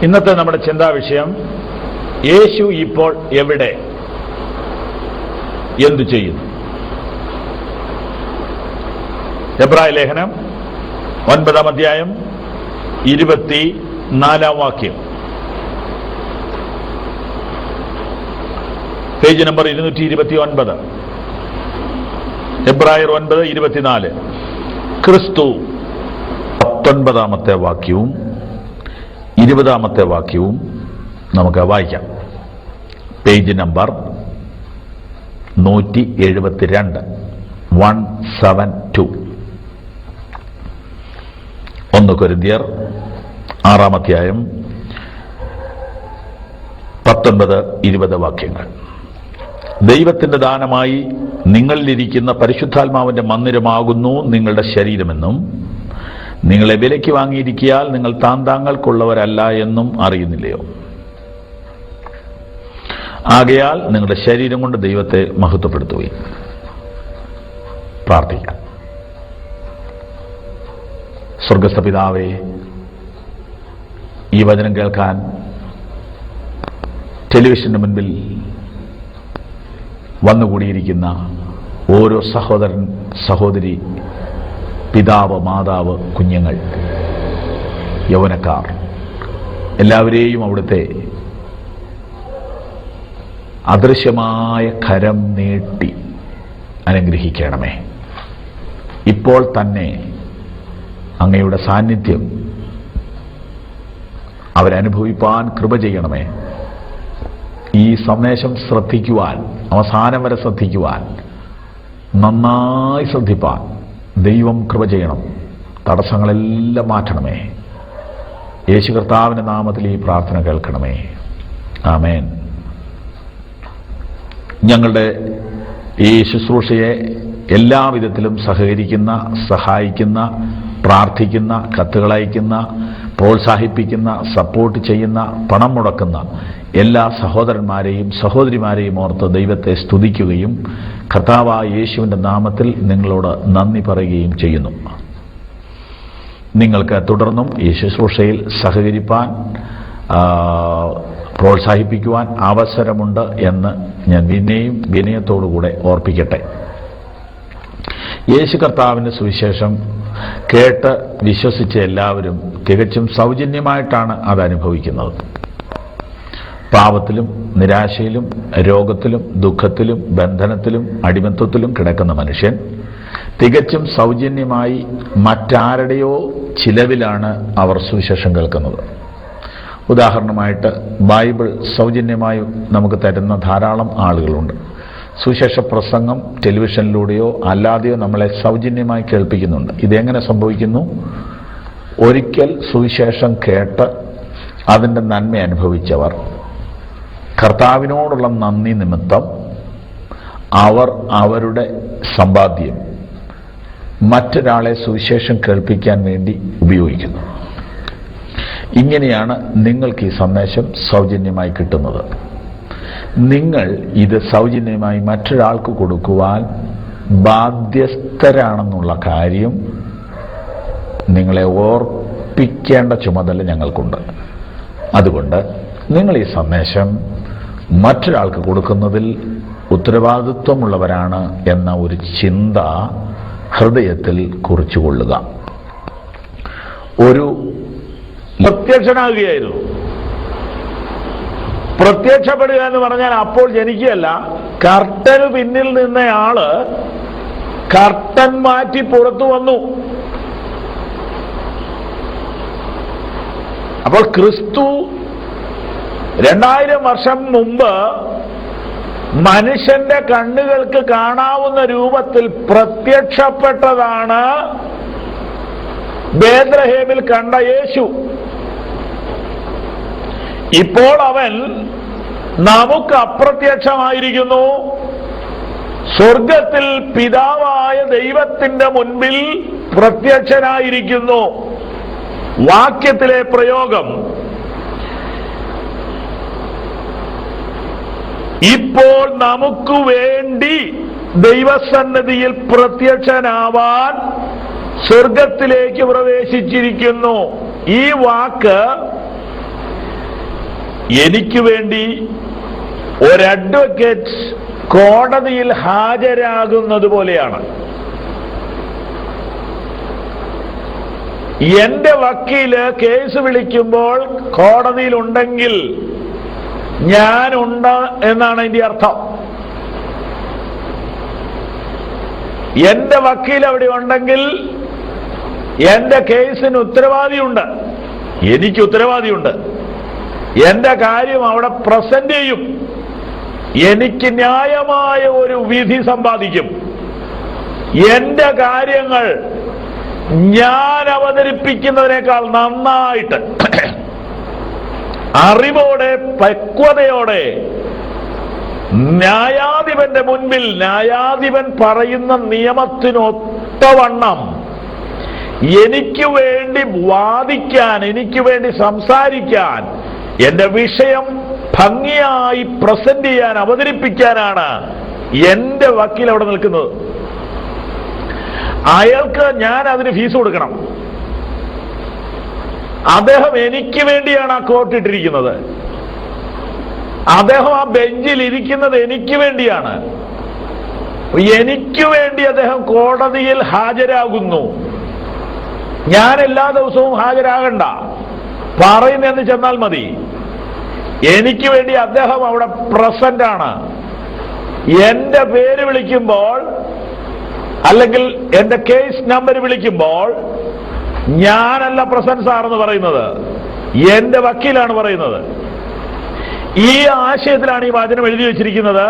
ഇന്നത്തെ നമ്മുടെ ചിന്താ വിഷയം, യേശു ഇപ്പോൾ എവിടെ, എന്തു ചെയ്യുന്നു? എബ്രായ ലേഖനം 9-ാം അധ്യായം 24-ാം വാക്യം, പേജ് നമ്പർ 229. എബ്രായർ 9:24. ക്രിസ്തു 19-ാമത്തെ വാക്യവും 20-ാമത്തെ വാക്യവും നമുക്ക് വായിക്കാം. Page number 172, 172. 1 കൊരിന്ത്യർ 6-ാം അധ്യായം 19-20 വാക്യങ്ങൾ. ദൈവത്തിന്റെ ദാനമായി നിങ്ങളിലിരിക്കുന്ന പരിശുദ്ധാത്മാവിന്റെ മന്ദിരമാകുന്നു നിങ്ങളുടെ ശരീരമെന്നും നിങ്ങളെ വിലയ്ക്ക് വാങ്ങിയിരിക്കിയാൽ നിങ്ങൾ താങ്കൾക്കുള്ളവരല്ല എന്നും അറിയുന്നില്ലയോ? ആകയാൽ നിങ്ങളുടെ ശരീരം കൊണ്ട് ദൈവത്തെ മഹത്വപ്പെടുത്തുകയും. പ്രാർത്ഥിക്കാം. സ്വർഗസ്ഥ പിതാവേ, ഈ വചനം കേൾക്കാൻ ടെലിവിഷന് മുൻപിൽ വന്നുകൂടിയിരിക്കുന്ന ഓരോ സഹോദരൻ, സഹോദരി, പിതാവ്, മാതാവ്, കുഞ്ഞുങ്ങൾ, യൗവനക്കാർ എല്ലാവരെയും അവിടുത്തെ അദൃശ്യമായ കരം നീട്ടി അനുഗ്രഹിക്കണമേ. ഇപ്പോൾ തന്നെ അങ്ങയുടെ സാന്നിധ്യം അവരനുഭവിപ്പാൻ കൃപ ചെയ്യണമേ. ഈ സന്ദേശം ശ്രദ്ധിക്കുവാൻ, അവസാനം വരെ ശ്രദ്ധിക്കുവാൻ, നന്നായി ശ്രദ്ധിപ്പാൻ ദൈവം കൃപ ചെയ്യണം. തടസ്സങ്ങളെല്ലാം മാറ്റണമേ. യേശു കർത്താവിന്റെ നാമത്തിൽ ഈ പ്രാർത്ഥന കേൾക്കണമേ. ആമേൻ. ഞങ്ങളുടെ ഈ ശുശ്രൂഷയെ എല്ലാവിധത്തിലും സഹകരിക്കുന്ന, സഹായിക്കുന്ന, പ്രാർത്ഥിക്കുന്ന, കത്തുകളയക്കുന്ന, പ്രോത്സാഹിപ്പിക്കുന്ന, സപ്പോർട്ട് ചെയ്യുന്ന, പണം മുടക്കുന്ന എല്ലാ സഹോദരന്മാരെയും സഹോദരിമാരെയും ഓർത്ത് ദൈവത്തെ സ്തുതിക്കുകയും കർത്താവായ യേശുവിൻ്റെ നാമത്തിൽ നിങ്ങളോട് നന്ദി പറയുകയും ചെയ്യുന്നു. നിങ്ങൾക്ക് തുടർന്നും ഈ ശുശ്രൂഷയിൽ സഹകരിപ്പാൻ, പ്രോത്സാഹിപ്പിക്കുവാൻ അവസരമുണ്ട് എന്ന് ഞാൻ വിനയത്തോടുകൂടെ ഓർപ്പിക്കട്ടെ. യേശു കർത്താവിൻ്റെ സുവിശേഷം കേട്ട് വിശ്വസിച്ച എല്ലാവരും തികച്ചും സൗജന്യമായിട്ടാണ് അത് അനുഭവിക്കുന്നത്. പാപത്തിലും നിരാശയിലും രോഗത്തിലും ദുഃഖത്തിലും ബന്ധനത്തിലും അടിമത്വത്തിലും കിടക്കുന്ന മനുഷ്യൻ തികച്ചും സൗജന്യമായി മറ്റാരുടെയോ ചിലവിലാണ് അവർ സുവിശേഷം കേൾക്കുന്നത്. ഉദാഹരണമായിട്ട് ബൈബിൾ സൗജന്യമായി നമുക്ക് തരുന്ന ധാരാളം ആളുകളുണ്ട്. സുവിശേഷ പ്രസംഗം ടെലിവിഷനിലൂടെയോ അല്ലാതെയോ നമ്മളെ സൗജന്യമായി കേൾപ്പിക്കുന്നുണ്ട്. ഇതെങ്ങനെ സംഭവിക്കുന്നു? ഒരിക്കൽ സുവിശേഷം കേട്ട് അതിൻ്റെ നന്മ അനുഭവിച്ചവർ കർത്താവിനോടുള്ള നന്ദി നിമിത്തം അവർ അവരുടെ സമ്പാദ്യം മറ്റൊരാളെ സുവിശേഷം കേൾപ്പിക്കാൻ വേണ്ടി ഉപയോഗിക്കുന്നു. ഇങ്ങനെയാണ് നിങ്ങൾക്ക് ഈ സന്ദേശം സൗജന്യമായി കിട്ടുന്നത്. നിങ്ങൾ ഇത് സൗജന്യമായി മറ്റൊരാൾക്ക് കൊടുക്കുവാൻ ബാധ്യസ്ഥരാണെന്നുള്ള കാര്യം നിങ്ങളെ ഓർപ്പിക്കേണ്ട ചുമതല ഞങ്ങൾക്കുണ്ട്. അതുകൊണ്ട് നിങ്ങൾ ഈ സന്ദേശം മറ്റൊരാൾക്ക് കൊടുക്കുന്നതിൽ ഉത്തരവാദിത്വമുള്ളവരാണ് എന്ന ഒരു ചിന്ത ഹൃദയത്തിൽ കുറിച്ചുകൊള്ളുക. ഒരു പ്രത്യക്ഷനാകുകയായിരുന്നു. പ്രത്യക്ഷപ്പെടുക എന്ന് പറഞ്ഞാൽ അപ്പോൾ ജനിക്കുകയല്ല, കർട്ടന് പിന്നിൽ നിന്നയാള് കർട്ടൻ മാറ്റി പുറത്തു വന്നു. അപ്പോൾ ക്രിസ്തു 2000 വർഷം മുമ്പ് മനുഷ്യന്റെ കണ്ണുകൾക്ക് കാണാവുന്ന രൂപത്തിൽ പ്രത്യക്ഷപ്പെട്ടതാണ് ബേത്ലഹേമിൽ കണ്ട യേശു. ഇപ്പോൾ അവൻ നമുക്ക് അപ്രത്യക്ഷമായിരിക്കുന്നു. സ്വർഗത്തിൽ പിതാവായ ദൈവത്തിന്റെ മുൻപിൽ പ്രത്യക്ഷനായിരിക്കുന്നു. വാക്യത്തിലെ പ്രയോഗം ഇപ്പോൾ നമുക്ക് വേണ്ടി ദൈവസന്നിധിയിൽ പ്രത്യക്ഷനാവാൻ സ്വർഗത്തിലേക്ക് പ്രവേശിച്ചിരിക്കുന്നു. ഈ വാക്ക് എനിക്ക് വേണ്ടി ഒരു അഡ്വക്കേറ്റ് കോടതിയിൽ ഹാജരാകുന്നത് പോലെയാണ്. എന്റെ വക്കീല് കേസ് വിളിക്കുമ്പോൾ കോടതിയിലുണ്ടെങ്കിൽ ഞാനുണ്ട് എന്നാണ് അതിന്റെ അർത്ഥം. എന്റെ വക്കീൽ അവിടെ ഉണ്ടെങ്കിൽ എന്റെ കേസിന് ഉത്തരവാദിയുണ്ട്, എനിക്ക് ഉത്തരവാദിയുണ്ട്. എന്റെ കാര്യം അവിടെ പ്രസന്റ് ചെയ്യും, എനിക്ക് ന്യായമായ ഒരു വിധി സമ്പാദിക്കും. എന്റെ കാര്യങ്ങൾ ഞാൻ അവതരിപ്പിക്കുന്നതിനേക്കാൾ നന്നായിട്ട് അറിവോടെ പക്വതയോടെ ന്യായാധിപന്റെ മുൻപിൽ ന്യായാധിപൻ പറയുന്ന നിയമത്തിനൊത്തവണ്ണം എനിക്ക് വേണ്ടി വാദിക്കാൻ, എനിക്ക് വേണ്ടി സംസാരിക്കാൻ, എന്റെ വിഷയം ഭംഗിയായി പ്രസന്റ് ചെയ്യാൻ, അവതരിപ്പിക്കാനാണ് എന്റെ വക്കീൽ അവിടെ നിൽക്കുന്നത്. അയാൾക്ക് ഞാൻ അതിന് ഫീസ് കൊടുക്കണം. അദ്ദേഹം എനിക്ക് വേണ്ടിയാണ് ആ കോർട്ട് ഇട്ടിരിക്കുന്നത്. അദ്ദേഹം ആ ബെഞ്ചിൽ ഇരിക്കുന്നത് എനിക്ക് വേണ്ടിയാണ്. എനിക്ക് വേണ്ടി അദ്ദേഹം കോടതിയിൽ ഹാജരാകുന്നു. ഞാൻ എല്ലാ ദിവസവും ഹാജരാകണ്ട, പറയുന്നെന്ന് ചെന്നാൽ മതി. എനിക്ക് വേണ്ടി അദ്ദേഹം അവിടെ പ്രസന്റ് ആണ്. എന്റെ പേര് വിളിക്കുമ്പോൾ അല്ലെങ്കിൽ എന്റെ കേസ് നമ്പർ വിളിക്കുമ്പോൾ ഞാനല്ല പ്രസന്റ് സാറെന്ന് പറയുന്നത്, എന്റെ വക്കീലാണ് പറയുന്നത്. ഈ ആശയത്തിലാണ് ഈ വചനം എഴുതി വെച്ചിരിക്കുന്നത്.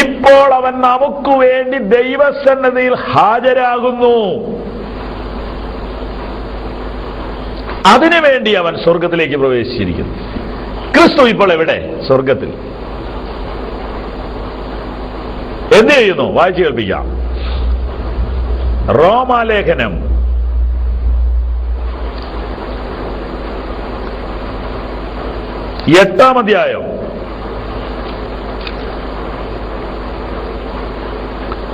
ഇപ്പോൾ അവൻ നമുക്ക് വേണ്ടി ദൈവസന്നിധിയിൽ ഹാജരാകുന്നു. അതിനുവേണ്ടി അവൻ സ്വർഗത്തിലേക്ക് പ്രവേശിച്ചിരിക്കുന്നു. ക്രിസ്തു ഇപ്പോൾ എവിടെ? സ്വർഗത്തിൽ. എന്ത് ചെയ്യുന്നു? വായിച്ചു കേൾപ്പിക്കാം. റോമാലേഖനം 8-ാം അധ്യായം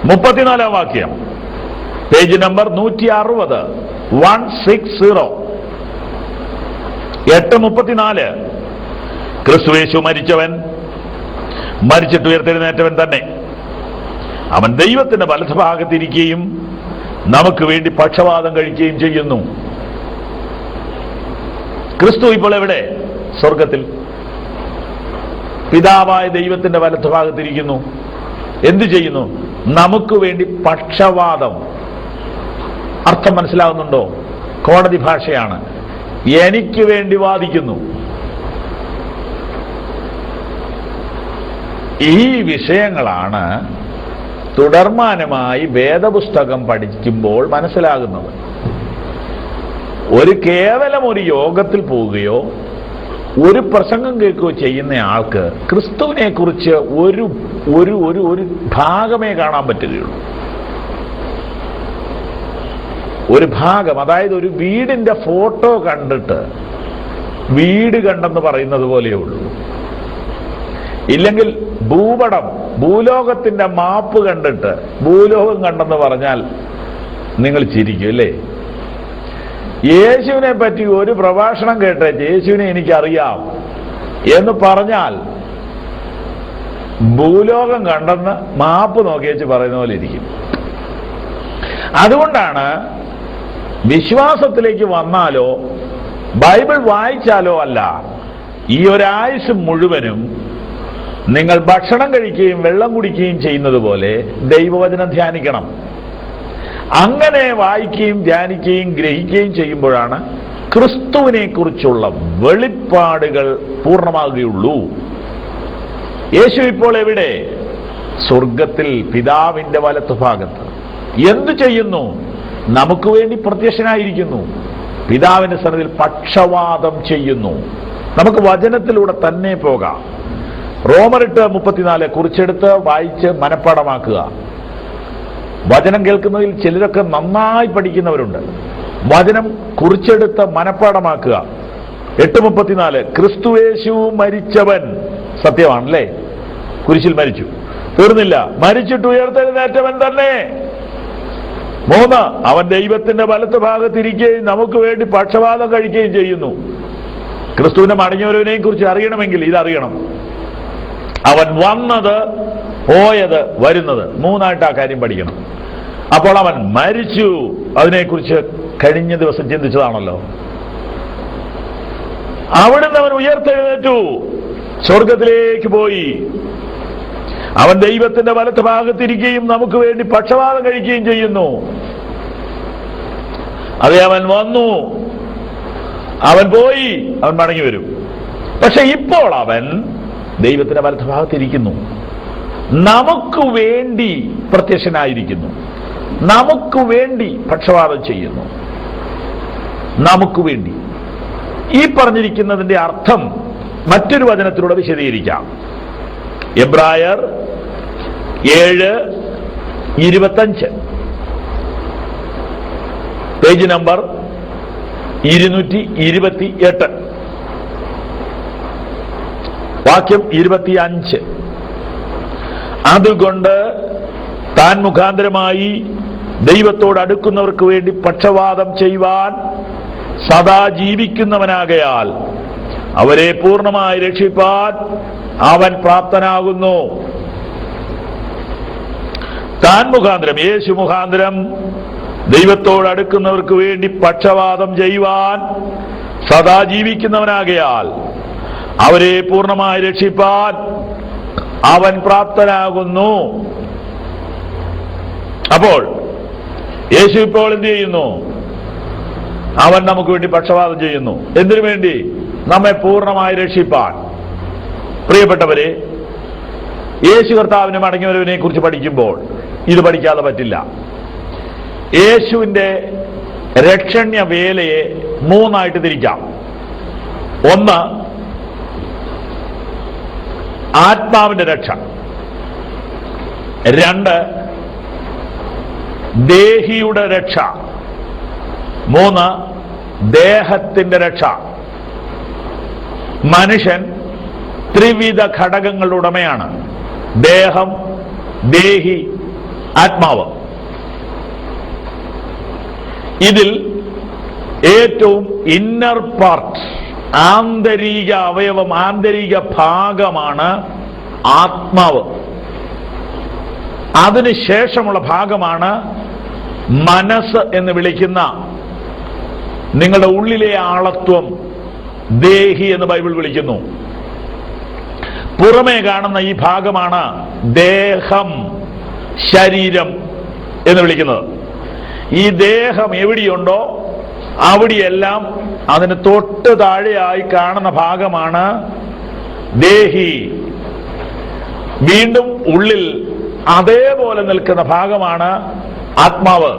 34-ാം വാക്യം, പേജ് നമ്പർ 160, 160, 8:34. ക്രിസ്തുയേശു മരിച്ചവൻ, മരിച്ചിട്ട് ഉയർത്തെഴുന്നേറ്റവൻ തന്നെ. അവൻ ദൈവത്തിന്റെ വലതുഭാഗത്തിരിക്കുകയും നമുക്ക് വേണ്ടി പക്ഷവാദം കഴിക്കുകയും ചെയ്യുന്നു. ക്രിസ്തു ഇപ്പോൾ എവിടെ? സ്വർഗത്തിൽ. പിതാവായ ദൈവത്തിന്റെ വലതുഭാഗത്തിരിക്കുന്നു. എന്തു ചെയ്യുന്നു? നമുക്ക് വേണ്ടി പക്ഷവാദം. അർത്ഥം മനസ്സിലാകുന്നുണ്ടോ? കോടതി ഭാഷയാണ്. എനിക്ക് വേണ്ടി വാദിക്കുന്നു. ഈ വിഷയങ്ങളാണ് തുടർമാനമായി വേദപുസ്തകം പഠിക്കുമ്പോൾ മനസ്സിലാകുന്നത്. കേവലം ഒരു യോഗത്തിൽ പോവുകയോ ഒരു പ്രസംഗം കേൾക്കുകയോ ചെയ്യുന്ന ആൾക്ക് ക്രിസ്തുവിനെ കുറിച്ച് ഒരു ഒരു ഒരു ഒരു ഭാഗമേ കാണാൻ പറ്റുകയുള്ളൂ. ഒരു ഭാഗം, അതായത് ഒരു വീടിന്റെ ഫോട്ടോ കണ്ടിട്ട് വീട് കണ്ടെന്ന് പറയുന്നത് പോലെയുള്ളൂ. ഇല്ലെങ്കിൽ ഭൂപടം, ഭൂലോകത്തിന്റെ മാപ്പ് കണ്ടിട്ട് ഭൂലോകം കണ്ടെന്ന് പറഞ്ഞാൽ നിങ്ങൾ ചിരിക്കും അല്ലേ? യേശുവിനെ പറ്റി ഒരു പ്രഭാഷണം കേട്ടേ യേശുവിനെ എനിക്കറിയാം എന്ന് പറഞ്ഞാൽ ഭൂലോകം കണ്ടെന്ന് മാപ്പ് നോക്കി വെച്ച് പറയുന്ന പോലെ ഇരിക്കും. അതുകൊണ്ടാണ് വിശ്വാസത്തിലേക്ക് വന്നാലോ ബൈബിൾ വായിച്ചാലോ അല്ല, ഈ ഒരായുസ് മുഴുവനും നിങ്ങൾ ഭക്ഷണം കഴിക്കുകയും വെള്ളം കുടിക്കുകയും ചെയ്യുന്നത് പോലെ ദൈവവചനം ധ്യാനിക്കണം. അങ്ങനെ വായിക്കുകയും ധ്യാനിക്കുകയും ഗ്രഹിക്കുകയും ചെയ്യുമ്പോഴാണ് ക്രിസ്തുവിനെ കുറിച്ചുള്ള വെളിപ്പാടുകൾ പൂർണ്ണമാകുകയുള്ളൂ. യേശു ഇപ്പോൾ എവിടെ? സ്വർഗത്തിൽ, പിതാവിന്റെ വലത്തുഭാഗത്ത്. എന്തു ചെയ്യുന്നു? നമുക്ക് വേണ്ടി പ്രത്യക്ഷനായിരിക്കുന്നു. പിതാവിന്റെ സന്നിധിയിൽ പക്ഷവാദം ചെയ്യുന്നു. നമുക്ക് വചനത്തിലൂടെ തന്നെ പോകാം. റോമർ 8:34 കുറിച്ചെടുത്ത് വായിച്ച് മനഃപ്പാഠമാക്കുക. വചനം കേൾക്കുന്നതിൽ ചിലരൊക്കെ നന്നായി പഠിക്കുന്നവരുണ്ട്. വചനം കുറിച്ചെടുത്ത് മനഃപ്പാഠമാക്കുക. 8:34 ക്രിസ്തുയേശു മരിച്ചവൻ. സത്യമാണല്ലേ? കുരിശിൽ മരിച്ചു, തീർന്നില്ല, മരിച്ചിട്ട് ഉയർത്തെഴുന്നേറ്റവൻ തന്നെ. 3 അവൻ ദൈവത്തിന്റെ വലത്ത് ഭാഗത്തിരിക്കുകയും നമുക്ക് വേണ്ടി പക്ഷവാദം കഴിക്കുകയും ചെയ്യുന്നു. ക്രിസ്തുവിന്റെ മടങ്ങിവരവിനെ കുറിച്ച് അറിയണമെങ്കിൽ ഇതറിയണം. അവൻ വന്നത്, പോയത്, വരുന്നത്, മൂന്നായിട്ട് ആ കാര്യം പഠിക്കണം. അപ്പോൾ അവൻ മരിച്ചു, അതിനെക്കുറിച്ച് കഴിഞ്ഞ ദിവസം ചിന്തിച്ചതാണല്ലോ. അവിടുന്ന് അവൻ ഉയർത്തെഴുന്നേറ്റു, സ്വർഗത്തിലേക്ക് പോയി. അവൻ ദൈവത്തിന്റെ വലത്ത് ഭാഗത്തിരിക്കുകയും നമുക്ക് വേണ്ടി പക്ഷപാതം കഴിക്കുകയും ചെയ്യുന്നു. അതെ, അവൻ വന്നു, അവൻ പോയി, അവൻ മടങ്ങി വരും. പക്ഷെ ഇപ്പോൾ അവൻ ദൈവത്തിന്റെ വലത്ത് ഭാഗത്തിരിക്കുന്നു, നമുക്ക് വേണ്ടി പ്രത്യക്ഷനായിരിക്കുന്നു, നമുക്ക് വേണ്ടി പക്ഷപാതം ചെയ്യുന്നു, നമുക്ക് വേണ്ടി. ഈ പറഞ്ഞിരിക്കുന്നതിന്റെ അർത്ഥം മറ്റൊരു വചനത്തിലൂടെ വിശദീകരിക്കാം. എബ്രായർ 7:25, പേജ് നമ്പർ 228, വാക്യം 25. അതുകൊണ്ട് താൻ മുഖാന്തരമായി ദൈവത്തോട് അടുക്കുന്നവർക്ക് വേണ്ടി പക്ഷപാതം ചെയ്യുവാൻ സദാ ജീവിക്കുന്നവനാകയാൽ അവരെ പൂർണ്ണമായി രക്ഷിപ്പാൻ അവൻ പ്രാപ്തനാകുന്നു. താൻ മുഖാന്തരം, യേശു മുഖാന്തരം ദൈവത്തോട് അടുക്കുന്നവർക്ക് വേണ്ടി പക്ഷപാതം ചെയ്യുവാൻ സദാ ജീവിക്കുന്നവനാകയാൽ അവരെ പൂർണ്ണമായി രക്ഷിപ്പാൻ അവൻ പ്രാപ്തനാകുന്നു. അപ്പോൾ യേശു ഇപ്പോൾ എന്ത് ചെയ്യുന്നു? അവൻ നമുക്ക് വേണ്ടി പക്ഷപാതം ചെയ്യുന്നു. എന്തിനു വേണ്ടി? നമ്മെ പൂർണ്ണമായി രക്ഷിപ്പാൻ. പ്രിയപ്പെട്ടവരെ, യേശു കർത്താവിന്റെ മടങ്ങിവരവിനെ കുറിച്ച് പഠിക്കുമ്പോൾ ഇത് പഠിക്കാതെ പറ്റില്ല. യേശുവിന്റെ രക്ഷണ്യ വേലയെ മൂന്നായിട്ട് തിരിക്കാം. ഒന്ന്, ആത്മാവിന്റെ രക്ഷ. രണ്ട്, ദേഹിയുടെ രക്ഷ. മൂന്ന്, ദേഹത്തിന്റെ രക്ഷ. മനുഷ്യൻ ത്രിവിധ ഘടകങ്ങളുടെ ഉടമയാണ്: ദേഹം, ദേഹി, ആത്മാവ്. ഇതിൽ ഏറ്റവും ഇന്നർ പാർട്ട്, ആന്തരിക അവയവം, ആന്തരിക ഭാഗമാണ് ആത്മാവ്. അതിനുശേഷമുള്ള ഭാഗമാണ് മനസ്സ് എന്ന് വിളിക്കുന്ന നിങ്ങളുടെ ഉള്ളിലെ ആളത്വം, ദേഹി എന്ന് ബൈബിൾ വിളിക്കുന്നു. പുറമേ കാണുന്ന ഈ ഭാഗമാണ് ദേഹം, ശരീരം എന്ന് വിളിക്കുന്നത്. ഈ ദേഹം എവിടെയുണ്ടോ അവിടെയെല്ലാം അതിന് തൊട്ട് താഴെയായി കാണുന്ന ഭാഗമാണ് ദേഹി. വീണ്ടും ഉള്ളിൽ അതേപോലെ നിൽക്കുന്ന ഭാഗമാണ് ആത്മാവ്.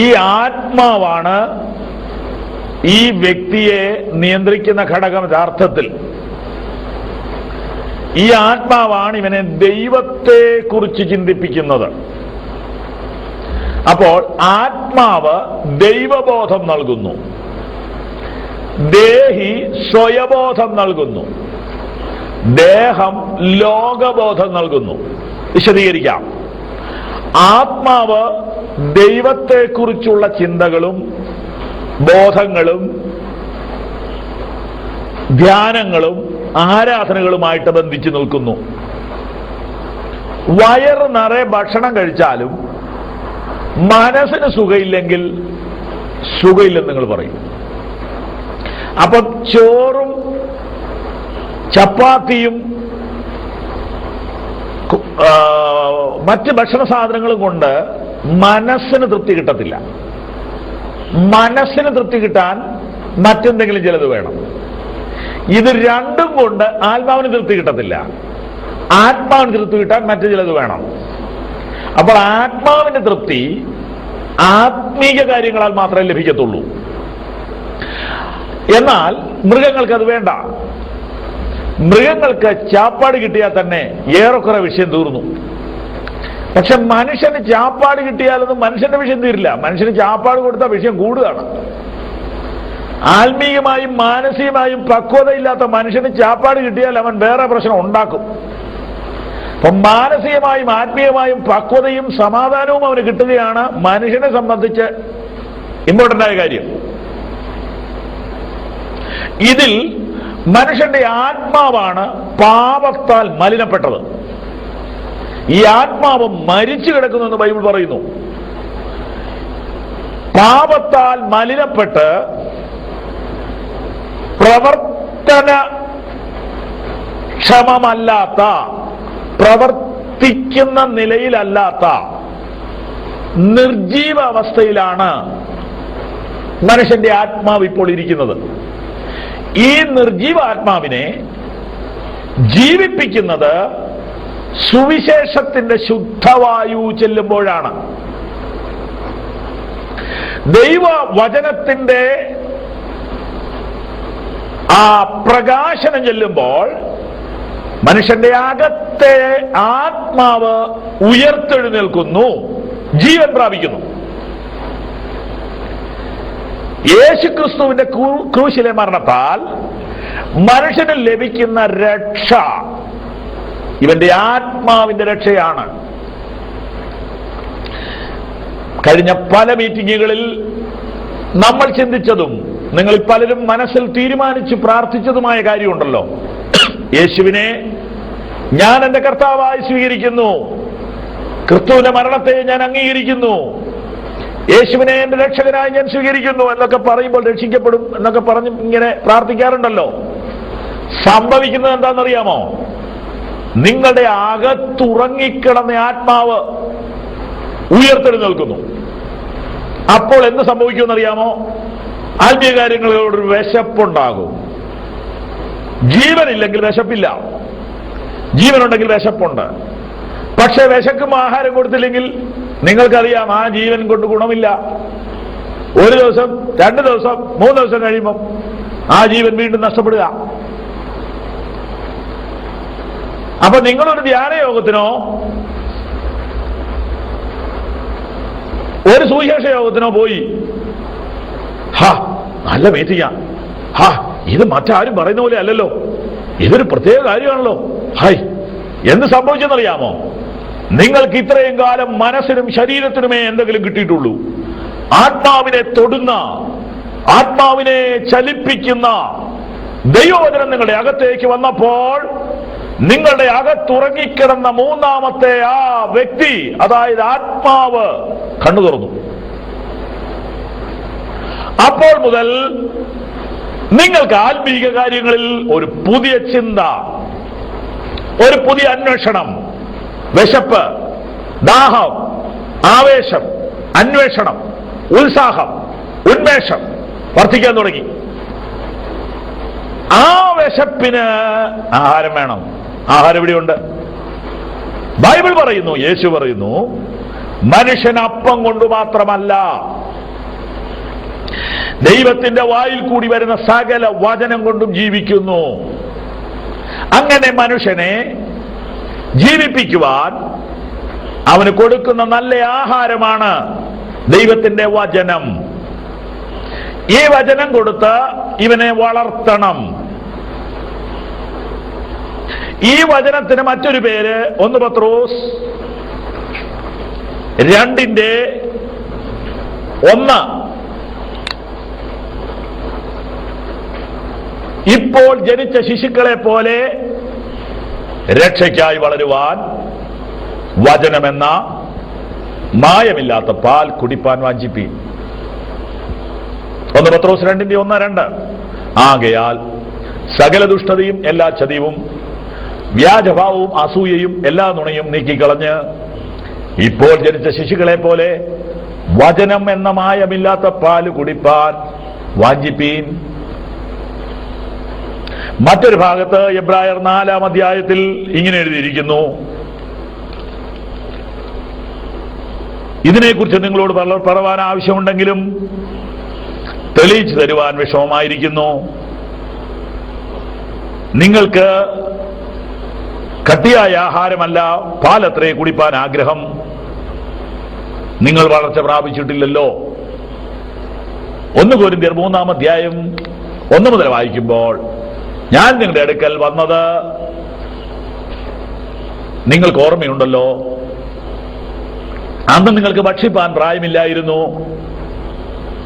ഈ ആത്മാവാണ് ഈ വ്യക്തിയെ നിയന്ത്രിക്കുന്ന ഘടകം. യഥാർത്ഥത്തിൽ ഈ ആത്മാവാണ് ഇവനെ ദൈവത്തെ കുറിച്ച് ചിന്തിപ്പിക്കുന്നത്. അപ്പോൾ ആത്മാവ് ദൈവബോധം നൽകുന്നു, ദേഹി സ്വയബോധം നൽകുന്നു, ദേഹം ലോകബോധം നൽകുന്നു. വിശദീകരിക്കാം. ആത്മാവ് ദൈവത്തെക്കുറിച്ചുള്ള ചിന്തകളും ബോധങ്ങളും ധ്യാനങ്ങളും ആരാധനകളുമായിട്ട് ബന്ധിച്ചു നിൽക്കുന്നു. വയറ് നിറയെ ഭക്ഷണം കഴിച്ചാലും മനസ്സിന് സുഖമില്ലെങ്കിൽ സുഖമില്ലെന്ന് നിങ്ങൾ പറയും. അപ്പം ചോറും ചപ്പാത്തിയും മറ്റ് ഭക്ഷണ സാധനങ്ങളും കൊണ്ട് മനസ്സിന് തൃപ്തി കിട്ടത്തില്ല. മനസ്സിന് തൃപ്തി കിട്ടാൻ മറ്റെന്തെങ്കിലും ചിലത് വേണം. ഇത് രണ്ടും കൊണ്ട് ആത്മാവിന് തൃപ്തി കിട്ടത്തില്ല. ആത്മാവിന് തൃപ്തി കിട്ടാൻ മറ്റു ചിലത് വേണം. അപ്പോൾ ആത്മാവിന്റെ തൃപ്തി ആത്മീയ കാര്യങ്ങളാൽ മാത്രമേ ലഭിക്കത്തുള്ളൂ. എന്നാൽ മൃഗങ്ങൾക്ക് അത് വേണ്ട. മൃഗങ്ങൾക്ക് ചാപ്പാട് കിട്ടിയാൽ തന്നെ ഏറെക്കുറെ വിഷയം തീർന്നു. പക്ഷെ മനുഷ്യന് ചാപ്പാട് കിട്ടിയാലൊന്നും മനുഷ്യന്റെ വിഷയം തീരില്ല. മനുഷ്യന് ചാപ്പാട് കൊടുത്താൽ വിഷയം കൂടുകയാണ്. ആത്മീയമായും മാനസികമായും പക്വതയില്ലാത്ത മനുഷ്യന് ചാപ്പാട് കിട്ടിയാൽ അവൻ വേറെ പ്രശ്നം ഉണ്ടാക്കും. അപ്പം മാനസികമായും ആത്മീയമായും പക്വതയും സമാധാനവും അവന് കിട്ടുകയാണ് മനുഷ്യനെ സംബന്ധിച്ച് ഇമ്പോർട്ടൻ്റ് ആയ കാര്യം. ഇതിൽ മനുഷ്യന്റെ ആത്മാവാണ് പാപത്താൽ മലിനപ്പെട്ടത്. ഈ ആത്മാവ് മരിച്ചു കിടക്കുന്നെന്ന് ബൈബിൾ പറയുന്നു. പാപത്താൽ മലിനപ്പെട്ട് പ്രവർത്തന ക്ഷമമല്ലാത്ത, പ്രവർത്തിക്കുന്ന നിലയിലല്ലാത്ത നിർജീവ അവസ്ഥയിലാണ് മനുഷ്യന്റെ ആത്മാവ് ഇപ്പോൾ ഇരിക്കുന്നത്. ഈ നിർജീവ ആത്മാവിനെ ജീവിപ്പിക്കുന്നത് സുവിശേഷത്തിന്റെ ശുദ്ധവായു ചെല്ലുമ്പോഴാണ്. ദൈവവചനത്തിന്റെ ആ പ്രകാശനം ചെല്ലുമ്പോൾ മനുഷ്യന്റെ അകത്തെ ആത്മാവ് ഉയർത്തെഴുന്നേൽക്കുന്നു, ജീവൻ പ്രാപിക്കുന്നു. യേശുക്രിസ്തുവിന്റെ ക്രൂശിലെ മരണത്താൽ മനുഷ്യന് ലഭിക്കുന്ന രക്ഷ ഇവന്റെ ആത്മാവിന്റെ രക്ഷയാണ്. കഴിഞ്ഞ പല മീറ്റിങ്ങുകളിൽ നമ്മൾ ചിന്തിച്ചതും നിങ്ങളിൽ പലരും മനസ്സിൽ തീരുമാനിച്ച് പ്രാർത്ഥിച്ചതുമായ കാര്യമുണ്ടല്ലോ. യേശുവിനെ ഞാൻ എന്റെ കർത്താവായി സ്വീകരിക്കുന്നു, ക്രിസ്തുവിന്റെ മരണത്തെ ഞാൻ അംഗീകരിക്കുന്നു, യേശുവിനെ എന്റെ രക്ഷകനായി ഞാൻ സ്വീകരിക്കുന്നു എന്നൊക്കെ പറയുമ്പോൾ രക്ഷിക്കപ്പെടും എന്നൊക്കെ പറഞ്ഞ് ഇങ്ങനെ പ്രാർത്ഥിക്കാറുണ്ടല്ലോ. സംഭവിക്കുന്നത് എന്താണെന്നറിയാമോ? നിങ്ങളുടെ അകത്തുറങ്ങിക്കിടന്ന ആത്മാവ് ഉയർത്തെഴുന്നേൽക്കുന്നു. അപ്പോൾ എന്ത് സംഭവിക്കുമെന്നറിയാമോ? ആത്മീയ കാര്യങ്ങളോടൊരു വിശപ്പുണ്ടാകും. ജീവനില്ലെങ്കിൽ വിശപ്പില്ല, ജീവനുണ്ടെങ്കിൽ വിശപ്പുണ്ട്. പക്ഷെ വിശക്കുമ്പോൾ ആഹാരം കൊടുത്തില്ലെങ്കിൽ നിങ്ങൾക്കറിയാം ആ ജീവൻ കൊണ്ട് ഗുണമില്ല. ഒരു ദിവസം, 2 ദിവസം, 3 ദിവസം കഴിയുമ്പോൾ ആ ജീവൻ വീണ്ടും നഷ്ടപ്പെടുക. അപ്പൊ നിങ്ങളൊരു ധ്യാനയോഗത്തിനോ ഒരു സുവിശേഷ യോഗത്തിനോ പോയി, നല്ല മീറ്റിംഗ, ഇത് മറ്റാരും പറയുന്ന പോലെ അല്ലല്ലോ, ഇതൊരു പ്രത്യേക കാര്യമാണല്ലോ, എന്ത് സംഭവിച്ചെന്നറിയാമോ? നിങ്ങൾക്ക് ഇത്രയും കാലം മനസ്സിനും ശരീരത്തിനുമേ എന്തെങ്കിലും കിട്ടിയിട്ടുള്ളൂ. ആത്മാവിനെ തൊടുന്ന, ആത്മാവിനെ ചലിപ്പിക്കുന്ന ദൈവവചനം നിങ്ങളുടെ അകത്തേക്ക് വന്നപ്പോൾ നിങ്ങളുടെ അകത്തുറങ്ങിക്കിടന്ന മൂന്നാമത്തെ ആ വ്യക്തി, അതായത് ആത്മാവ്, കണ്ണു തുറന്നു. അപ്പോൾ മുതൽ നിങ്ങൾക്ക് ആത്മീക കാര്യങ്ങളിൽ ഒരു പുതിയ ചിന്ത, ഒരു പുതിയ അന്വേഷണം, വിശപ്പ്, ദാഹം, ആവേശം, അന്വേഷണം, ഉത്സാഹം, ഉന്മേഷം വർദ്ധിക്കാൻ തുടങ്ങി. ആ വിശപ്പിന് ആഹാരം വേണം. ആഹാരം എവിടെയുണ്ട്? ബൈബിൾ പറയുന്നു, യേശു പറയുന്നു, മനുഷ്യൻ അപ്പം കൊണ്ട് മാത്രമല്ല ദൈവത്തിന്റെ വായിൽ കൂടി വരുന്ന സകല വചനം കൊണ്ടും ജീവിക്കുന്നു. അങ്ങനെ മനുഷ്യനെ ജീവിപ്പിക്കുവാൻ അവന് കൊടുക്കുന്ന നല്ല ആഹാരമാണ് ദൈവത്തിന്റെ വചനം. ഈ വചനം കൊടുത്ത് ഇവനെ വളർത്തണം. ഈ വചനത്തിന് മറ്റൊരു പേര് 1 പത്രോസ് 2:1. ഇപ്പോൾ ജനിച്ച ശിശുക്കളെ പോലെ രക്ഷയ്ക്കായി വളരുവാൻ വചനമെന്ന മായമില്ലാത്ത പാൽ കുടിപ്പാൻ വാഞ്ചിപ്പീൻ. 1 പത്രോസ് 2:1-2. ആകയാൽ സകല ദുഷ്ടതയും എല്ലാ ചതിവും വ്യാജഭാവവും അസൂയയും എല്ലാ നുണയും നീക്കിക്കളഞ്ഞ് ഇപ്പോൾ ജനിച്ച ശിശുക്കളെ പോലെ വചനം എന്ന മായമില്ലാത്ത പാല് കുടിപ്പാൻ വാഞ്ചിപ്പീൻ. മറ്റൊരു ഭാഗത്ത് എബ്രായർ 4-ാം അധ്യായത്തിൽ ഇങ്ങനെ എഴുതിയിരിക്കുന്നു, ഇതിനെക്കുറിച്ച് നിങ്ങളോട് പറവാൻ ആവശ്യമുണ്ടെങ്കിലും തെളിയിച്ചു തരുവാൻ വിഷമമായിരിക്കുന്നു. നിങ്ങൾക്ക് കട്ടിയായ ആഹാരമല്ല പാലത്രേ കുടിപ്പാൻ ആഗ്രഹം. നിങ്ങൾ വളർച്ച പ്രാപിച്ചിട്ടില്ലല്ലോ. 1 കൊരിന്ത്യർ 3-ാം അധ്യായം 1 മുതൽ വായിക്കുമ്പോൾ, ഞാൻ നിങ്ങളുടെ അടുക്കൽ വന്നത് നിങ്ങൾക്ക് ഓർമ്മയുണ്ടല്ലോ, അന്ന് നിങ്ങൾക്ക് ഭക്ഷിപ്പാൻ പ്രായമില്ലായിരുന്നു,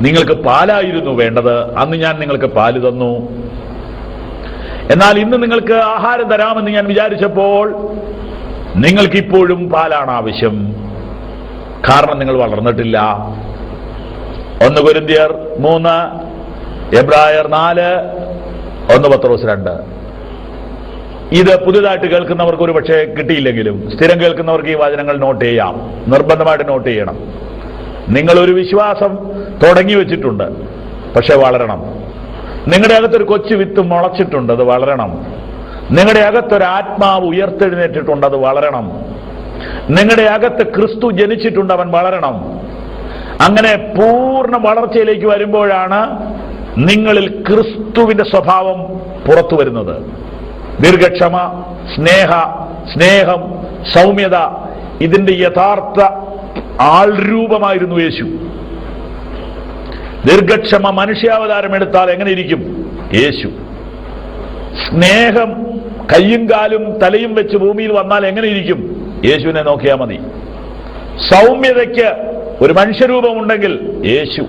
നിങ്ങൾക്ക് പാലായിരുന്നു വേണ്ടത്, അന്ന് ഞാൻ നിങ്ങൾക്ക് പാല് തന്നു. എന്നാൽ ഇന്ന് നിങ്ങൾക്ക് ആഹാരം തരാമെന്ന് ഞാൻ വിചാരിച്ചപ്പോൾ നിങ്ങൾക്കിപ്പോഴും പാലാണ് ആവശ്യം, കാരണം നിങ്ങൾ വളർന്നിട്ടില്ല. 1 കൊരിന്ത്യർ 3, എബ്രായർ 4, 1 പത്രോസ് 2. ഇത് പുതുതായിട്ട് കേൾക്കുന്നവർക്ക് ഒരു പക്ഷേ കിട്ടിയില്ലെങ്കിലും സ്ഥിരം കേൾക്കുന്നവർക്ക് ഈ വചനങ്ങൾ നോട്ട് ചെയ്യാം, നിർബന്ധമായിട്ട് നോട്ട് ചെയ്യണം. നിങ്ങളൊരു വിശ്വാസം തുടങ്ങി വെച്ചിട്ടുണ്ട്, പക്ഷെ വളരണം. നിങ്ങളുടെ അകത്തൊരു കൊച്ചു വിത്ത് മുളച്ചിട്ടുണ്ട്, അത് വളരണം. നിങ്ങളുടെ അകത്തൊരു ആത്മാവ് ഉയർത്തെഴുന്നേറ്റിട്ടുണ്ട്, അത് വളരണം. നിങ്ങളുടെ അകത്ത് ക്രിസ്തു ജനിച്ചിട്ടുണ്ട്, അവൻ വളരണം. അങ്ങനെ പൂർണ്ണ വളർച്ചയിലേക്ക് വരുമ്പോഴാണ് നിങ്ങളിൽ ക്രിസ്തുവിന്റെ സ്വഭാവം പുറത്തു വരുന്നത്. ദീർഘക്ഷമ, സ്നേഹം, സൗമ്യത, ഇതിന്റെ യഥാർത്ഥ ആൾരൂപമായിരുന്നു യേശു. ദീർഘക്ഷമ മനുഷ്യാവതാരം എടുത്താൽ എങ്ങനെ ഇരിക്കും യേശു? സ്നേഹം കയ്യും കാലും തലയും വെച്ച് ഭൂമിയിൽ വന്നാൽ എങ്ങനെ ഇരിക്കും? യേശുവിനെ നോക്കിയാൽ മതി. സൗമ്യതയ്ക്ക് ഒരു മനുഷ്യരൂപമുണ്ടെങ്കിൽ യേശു.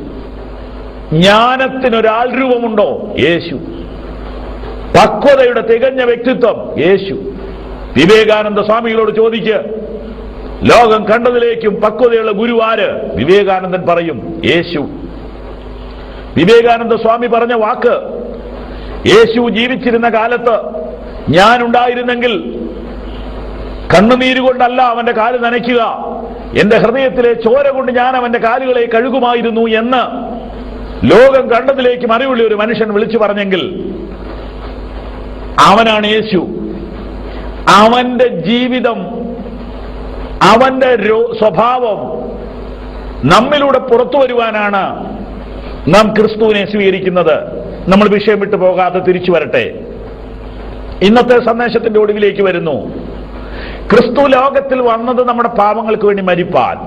ജ്ഞാനത്തിനൊരാൾ രൂപമുണ്ടോ? യേശു. പക്വതയുടെ തികഞ്ഞ വ്യക്തിത്വം യേശു. വിവേകാനന്ദ സ്വാമികളോട് ചോദിക്ക്, ലോകം കണ്ടതിലേക്കും പക്വതയുള്ള ഗുരു ആര്? വിവേകാനന്ദൻ പറയും യേശു. വിവേകാനന്ദ സ്വാമി പറഞ്ഞ വാക്ക്, യേശു ജീവിച്ചിരുന്ന കാലത്ത് ഞാൻ ഉണ്ടായിരുന്നെങ്കിൽ കണ്ണുനീരുകൊണ്ടല്ല അവന്റെ കാല് നനയ്ക്കുക, എന്റെ ഹൃദയത്തിലെ ചോര കൊണ്ട് ഞാൻ അവന്റെ കാലുകളെ കഴുകുമായിരുന്നു എന്ന് ലോകം കണ്ടതിലേക്ക് അറിവുള്ള ഒരു മനുഷ്യൻ വിളിച്ചു പറഞ്ഞെങ്കിൽ അവനാണ് യേശു. അവന്റെ ജീവിതം, അവന്റെ സ്വഭാവം നമ്മിലൂടെ പുറത്തു വരുവാനാണ് നാം ക്രിസ്തുവിനെ സ്വീകരിക്കുന്നത്. നമ്മൾ വിഷയം വിട്ടു പോകാതെ തിരിച്ചു വരട്ടെ. ഇന്നത്തെ സന്ദേശത്തിന്റെ ഒടുവിലേക്ക് വരുന്നു. ക്രിസ്തു ലോകത്തിൽ വന്നത് നമ്മുടെ പാപങ്ങൾക്ക് വേണ്ടി മരിപ്പാൻ.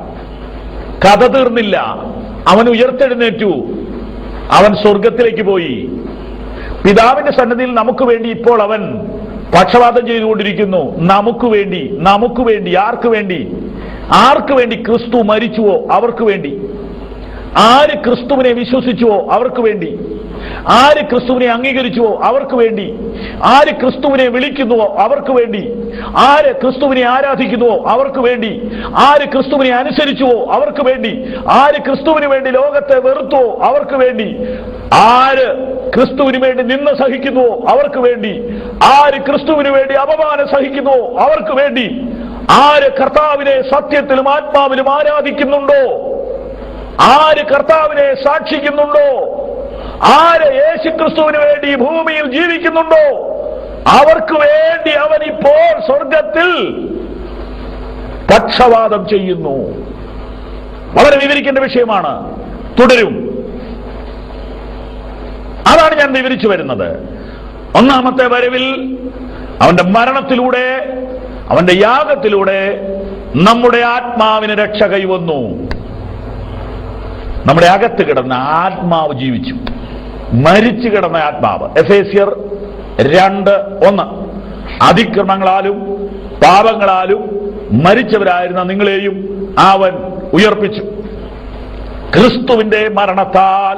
കഥ തീർന്നില്ല. അവൻ ഉയർത്തെഴുന്നേറ്റു, അവൻ സ്വർഗത്തിലേക്ക് പോയി. പിതാവിന്റെ സന്നിധിയിൽ നമുക്ക് വേണ്ടി ഇപ്പോൾ അവൻ പക്ഷപാതം ചെയ്തുകൊണ്ടിരിക്കുന്നു. നമുക്ക് വേണ്ടി ആർക്ക് വേണ്ടി ക്രിസ്തു മരിച്ചുവോ അവർക്ക് വേണ്ടി, ആര് ക്രിസ്തുവിനെ വിശ്വസിച്ചുവോ അവർക്ക് വേണ്ടി, ആര് ക്രിസ്തുവിനെ അംഗീകരിച്ചുവോ അവർക്ക് വേണ്ടി, ആര് ക്രിസ്തുവിനെ വിളിക്കുന്നുവോ അവർക്ക് വേണ്ടി, ആര് ക്രിസ്തുവിനെ ആരാധിക്കുന്നുവോ അവർക്ക് വേണ്ടി, ആര് ക്രിസ്തുവിനെ അനുസരിച്ചുവോ അവർക്ക് വേണ്ടി, ആര് ക്രിസ്തുവിന് വേണ്ടി ലോകത്തെ വെറുത്തുവോ അവർക്ക് വേണ്ടി, ആര് ക്രിസ്തുവിന് വേണ്ടി നിന്ന സഹിക്കുന്നുവോ അവർക്ക് വേണ്ടി, ആര് ക്രിസ്തുവിന് വേണ്ടി അപമാനം സഹിക്കുന്നുവോ അവർക്ക് വേണ്ടി, ആര് കർത്താവിനെ സത്യത്തിലും ആത്മാവിലും ആരാധിക്കുന്നുണ്ടോ, ആര് കർത്താവിനെ സാക്ഷിക്കുന്നുണ്ടോ, ആര് യേശുക്രിസ്തുവിന് വേണ്ടി ഭൂമിയിൽ ജീവിക്കുന്നുണ്ടോ അവർക്ക് വേണ്ടി അവൻ ഇപ്പോൾ സ്വർഗത്തിൽ പക്ഷപാതം ചെയ്യുന്നു. വളരെ വിവരിക്കേണ്ട വിഷയമാണ്, തുടരും. അതാണ് ഞാൻ വിവരിച്ചു വരുന്നത്. ഒന്നാമത്തെ വരവിൽ അവന്റെ മരണത്തിലൂടെ, അവന്റെ യാഗത്തിലൂടെ നമ്മുടെ ആത്മാവിന് രക്ഷ കൈവന്നു. നമ്മുടെ അകത്ത് കിടന്ന ആത്മാവ് ജീവിച്ചു. മരിച്ചു കിടന്ന ആത്മാവ്. എഫേസ്യർ 2:1 അതിക്രമങ്ങളാലും പാപങ്ങളാലും മരിച്ചവരായിരുന്ന നിങ്ങളെയും അവൻ ഉയർപ്പിച്ചു. ക്രിസ്തുവിന്റെ മരണത്താൽ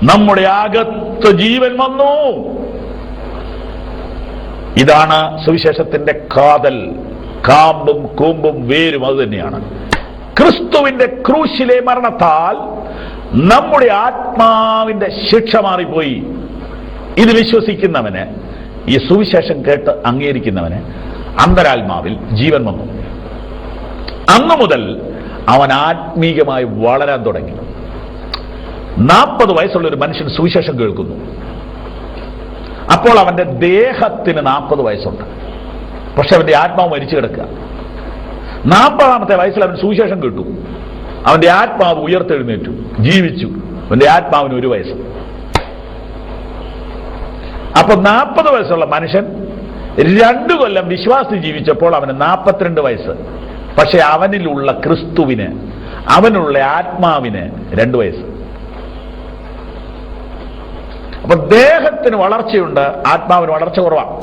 നമ്മുടെ അകത്ത് ജീവൻ വന്നു. ഇതാണ് സുവിശേഷത്തിന്റെ കാതൽ. കാമ്പും കൂമ്പും വേരും അത് തന്നെയാണ്. ക്രിസ്തുവിന്റെ ക്രൂശിലെ മരണത്താൽ നമ്മുടെ ആത്മാവിന്റെ ശിക്ഷ മാറിപ്പോയി. ഇത് വിശ്വസിക്കുന്നവന്, ഈ സുവിശേഷം കേട്ട് അംഗീകരിക്കുന്നവന് അന്തരാത്മാവിൽ ജീവൻ വന്നു. അന്നു മുതൽ അവൻ ആത്മീകമായി വളരാൻ തുടങ്ങി. 40 വയസ്സുള്ള ഒരു മനുഷ്യൻ സുവിശേഷം കേൾക്കുന്നു. അപ്പോൾ അവന്റെ ദേഹത്തിന് 40 വയസ്സുണ്ട്, പക്ഷെ അവന്റെ ആത്മാവ് മരിച്ചു കിടക്കുക. 40ാമത്തെ വയസ്സിൽ അവൻ സുവിശേഷം കേട്ടു. അവന്റെ ആത്മാവ് ഉയർത്തെഴുന്നേറ്റു, ജീവിച്ചു. അവന്റെ ആത്മാവിന് 1 വയസ്സ്. അപ്പൊ 40 വയസ്സുള്ള മനുഷ്യൻ 2 കൊല്ലം വിശ്വാസി ജീവിച്ചപ്പോൾ അവന് 42 വയസ്സ്. പക്ഷെ അവനിലുള്ള ക്രിസ്തുവിന്, അവനുള്ള ആത്മാവിന് 2 വയസ്സ്. അപ്പൊ ദേഹത്തിന് വളർച്ചയുണ്ട്, ആത്മാവിന് വളർച്ച കുറവാണ്.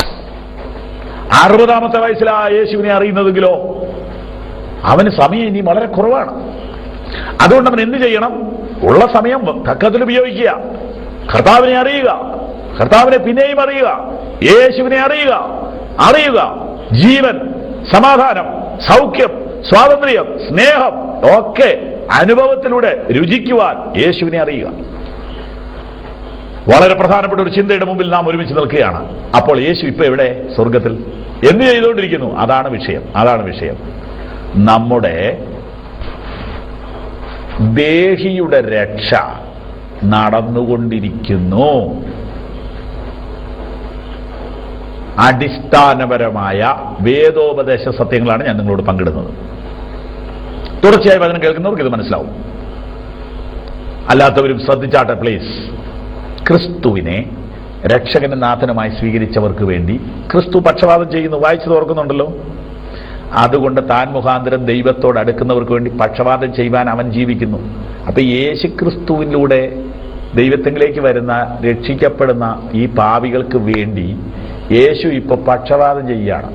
60ാമത്തെ വയസ്സിലാ യേശുവിനെ അറിയുന്നതെങ്കിലോ അവന് സമയം ഇനി വളരെ കുറവാണ്. അതുകൊണ്ട് അവൻ എന്ത് ചെയ്യണം? ഉള്ള സമയം തക്കത്തിൽ ഉപയോഗിക്കുക. കർത്താവിനെ അറിയുക, കർത്താവിനെ പിന്നെയും അറിയുക, യേശുവിനെ അറിയുക. ജീവൻ, സമാധാനം, സൗഖ്യം, സ്വാതന്ത്ര്യം, സ്നേഹം ഒക്കെ അനുഭവത്തിലൂടെ രുചിക്കുവാൻ യേശുവിനെ അറിയുക. വളരെ പ്രധാനപ്പെട്ട ഒരു ചിന്തയുടെ മുമ്പിൽ നാം ഒരുമിച്ച് നിൽക്കുകയാണ്. അപ്പോൾ യേശു ഇപ്പൊ എവിടെ? സ്വർഗത്തിൽ. എന്ത് ചെയ്തുകൊണ്ടിരിക്കുന്നു? അതാണ് വിഷയം. നമ്മുടെ ദേഹിയുടെ രക്ഷ നടന്നുകൊണ്ടിരിക്കുന്നു. അടിസ്ഥാനപരമായ വേദോപദേശ സത്യങ്ങളാണ് ഞാൻ നിങ്ങളോട് പങ്കിടുന്നത്. തുടർച്ചയായി വചനം കേൾക്കുന്നവർക്ക് ഇത് മനസ്സിലാവും. അല്ലാത്തവരും ശ്രദ്ധിച്ചാട്ടെ പ്ലീസ്. ക്രിസ്തുവിനെ രക്ഷകനും നാഥനുമായി സ്വീകരിച്ചവർക്ക് വേണ്ടി ക്രിസ്തു പക്ഷപാതം ചെയ്യുന്നു. വായിച്ചു തോർക്കുന്നുണ്ടല്ലോ. അതുകൊണ്ട് താൻ മുഖാന്തരം ദൈവത്തോട് അടുക്കുന്നവർക്ക് വേണ്ടി പക്ഷപാതം ചെയ്യുവാൻ അവൻ ജീവിക്കുന്നു. അപ്പൊ യേശു ക്രിസ്തുവിലൂടെ ദൈവത്തിലേക്ക് വരുന്ന, രക്ഷിക്കപ്പെടുന്ന ഈ പാപികൾക്ക് വേണ്ടി യേശു ഇപ്പൊ പക്ഷപാതം ചെയ്യുകയാണ്.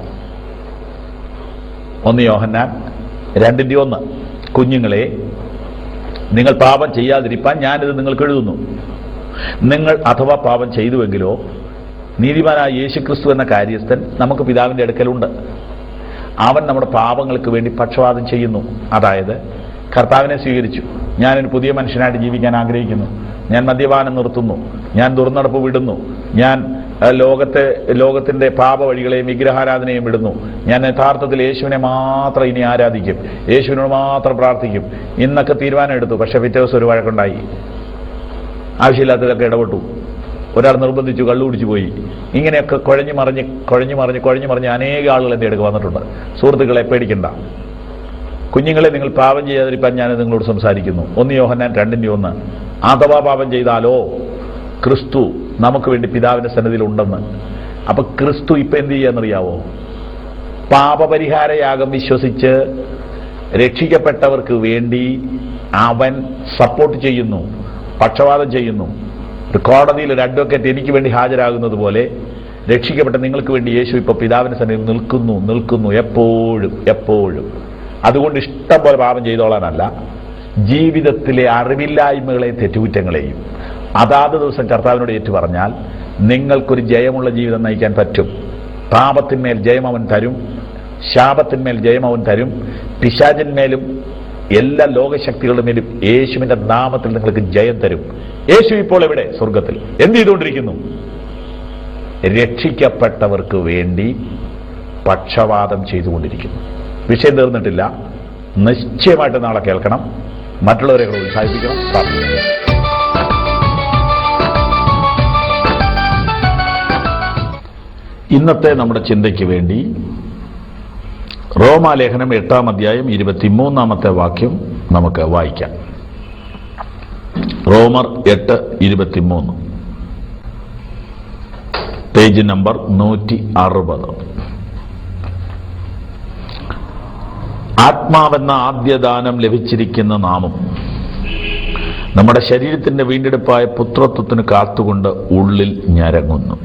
1 യോഹന്നാൻ 2:1, കുഞ്ഞുങ്ങളെ, നിങ്ങൾ പാപം ചെയ്യാതിരിപ്പാൻ ഞാനിത് നിങ്ങൾക്ക് എഴുതുന്നു. നിങ്ങൾ അഥവാ പാപം ചെയ്തുവെങ്കിലോ നീതിമാനായ യേശു ക്രിസ്തു എന്ന കാര്യസ്ഥൻ നമുക്ക് പിതാവിന്റെ അടുക്കലുണ്ട്. അവൻ നമ്മുടെ പാപങ്ങൾക്ക് വേണ്ടി പക്ഷപാതം ചെയ്യുന്നു. അതായത് കർത്താവിനെ സ്വീകരിച്ചു, ഞാനൊരു പുതിയ മനുഷ്യനായിട്ട് ജീവിക്കാൻ ആഗ്രഹിക്കുന്നു, ഞാൻ മദ്യപാനം നിർത്തുന്നു, ഞാൻ ദുർനടപ്പ് വിടുന്നു, ഞാൻ ലോകത്തിന്റെ പാപ വഴികളെയും വിഗ്രഹാരാധനയും വിടുന്നു, ഞാൻ യഥാർത്ഥത്തിൽ യേശുവിനെ മാത്രം ഇനി ആരാധിക്കും, യേശുവിനോട് മാത്രം പ്രാർത്ഥിക്കും ഇന്നൊക്കെ തീരുമാനം എടുത്തു. പക്ഷെ പിറ്റേ ദിവസം ഒരു വഴക്കുണ്ടായി, ആവശ്യമില്ലാത്തതൊക്കെ ഇടപെട്ടു, ഒരാൾ നിർബന്ധിച്ചു, കള്ളു കുടിച്ചു പോയി. ഇങ്ങനെയൊക്കെ കുഴഞ്ഞു മറിഞ്ഞ് അനേക ആളുകൾ എൻ്റെ അടുക്ക് വന്നിട്ടുണ്ട്. സുഹൃത്തുക്കളെ, പേടിക്കണ്ട. കുഞ്ഞുങ്ങളെ, നിങ്ങൾ പാപം ചെയ്യാതിരിക്കാൻ ഞാൻ നിങ്ങളോട് സംസാരിക്കുന്നു. 1 യോഹന്നാൻ 2:1, അഥവാ പാപം ചെയ്താലോ ക്രിസ്തു നമുക്ക് വേണ്ടി പിതാവിന്റെ സന്നിധിയിൽ ഉണ്ടെന്ന്. അപ്പൊ ക്രിസ്തു ഇപ്പൊ എന്ത് ചെയ്യാന്നറിയാവോ? പാപപരിഹാരയാഗം വിശ്വസിച്ച് രക്ഷിക്കപ്പെട്ടവർക്ക് വേണ്ടി അവൻ സപ്പോർട്ട് ചെയ്യുന്നു, പക്ഷപാതം ചെയ്യുന്നു. ഒരു കോടതിയിൽ ഒരു അഡ്വക്കേറ്റ് എനിക്ക് വേണ്ടി ഹാജരാകുന്നത് പോലെ രക്ഷിക്കപ്പെട്ട നിങ്ങൾക്ക് വേണ്ടി യേശു ഇപ്പൊ പിതാവിന്റെ സന്നിധിയിൽ നിൽക്കുന്നു എപ്പോഴും. അതുകൊണ്ട് ഇഷ്ടം പോലെ പാപം ചെയ്തോളാനല്ല, ജീവിതത്തിലെ അറിവില്ലായ്മകളെയും തെറ്റുകുറ്റങ്ങളെയും അതാത് ദിവസം കർത്താവിനോട് ഏറ്റു പറഞ്ഞാൽ നിങ്ങൾക്കൊരു ജയമുള്ള ജീവിതം നയിക്കാൻ പറ്റും. പാപത്തിന്മേൽ ജയം അവൻ തരും, ശാപത്തിന്മേൽ ജയം അവൻ തരും, പിശാചിന്മേലും എല്ലാ ലോകശക്തികളുടെ മേലും യേശുവിന്റെ നാമത്തിൽ നിങ്ങൾക്ക് ജയം തരും. യേശു ഇപ്പോൾ എവിടെ? സ്വർഗത്തിൽ. എന്ത് ചെയ്തുകൊണ്ടിരിക്കുന്നു? രക്ഷിക്കപ്പെട്ടവർക്ക് വേണ്ടി പക്ഷപാതം ചെയ്തുകൊണ്ടിരിക്കുന്നു. വിഷയം തീർന്നിട്ടില്ല. നിശ്ചയമായിട്ട് നാളെ കേൾക്കണം. മറ്റുള്ളവരെ ഉത്സാഹിപ്പിക്കണം, പ്രാർത്ഥിക്കണം. ഇന്നത്തെ നമ്മുടെ ചിന്തയ്ക്ക് വേണ്ടി റോമാലേഖനം 8-ാം അധ്യായം 23-ാമത്തെ വാക്യം നമുക്ക് വായിക്കാം. റോമർ 8:23, പേജ് നമ്പർ 160. ആത്മാവെന്ന ആദ്യദാനം ലഭിച്ചിരിക്കുന്ന നാമും നമ്മുടെ ശരീരത്തിന്റെ വീണ്ടെടുപ്പായ പുത്രത്വത്തിന് കാത്തുകൊണ്ട് ഉള്ളിൽ ഞരങ്ങുന്നു.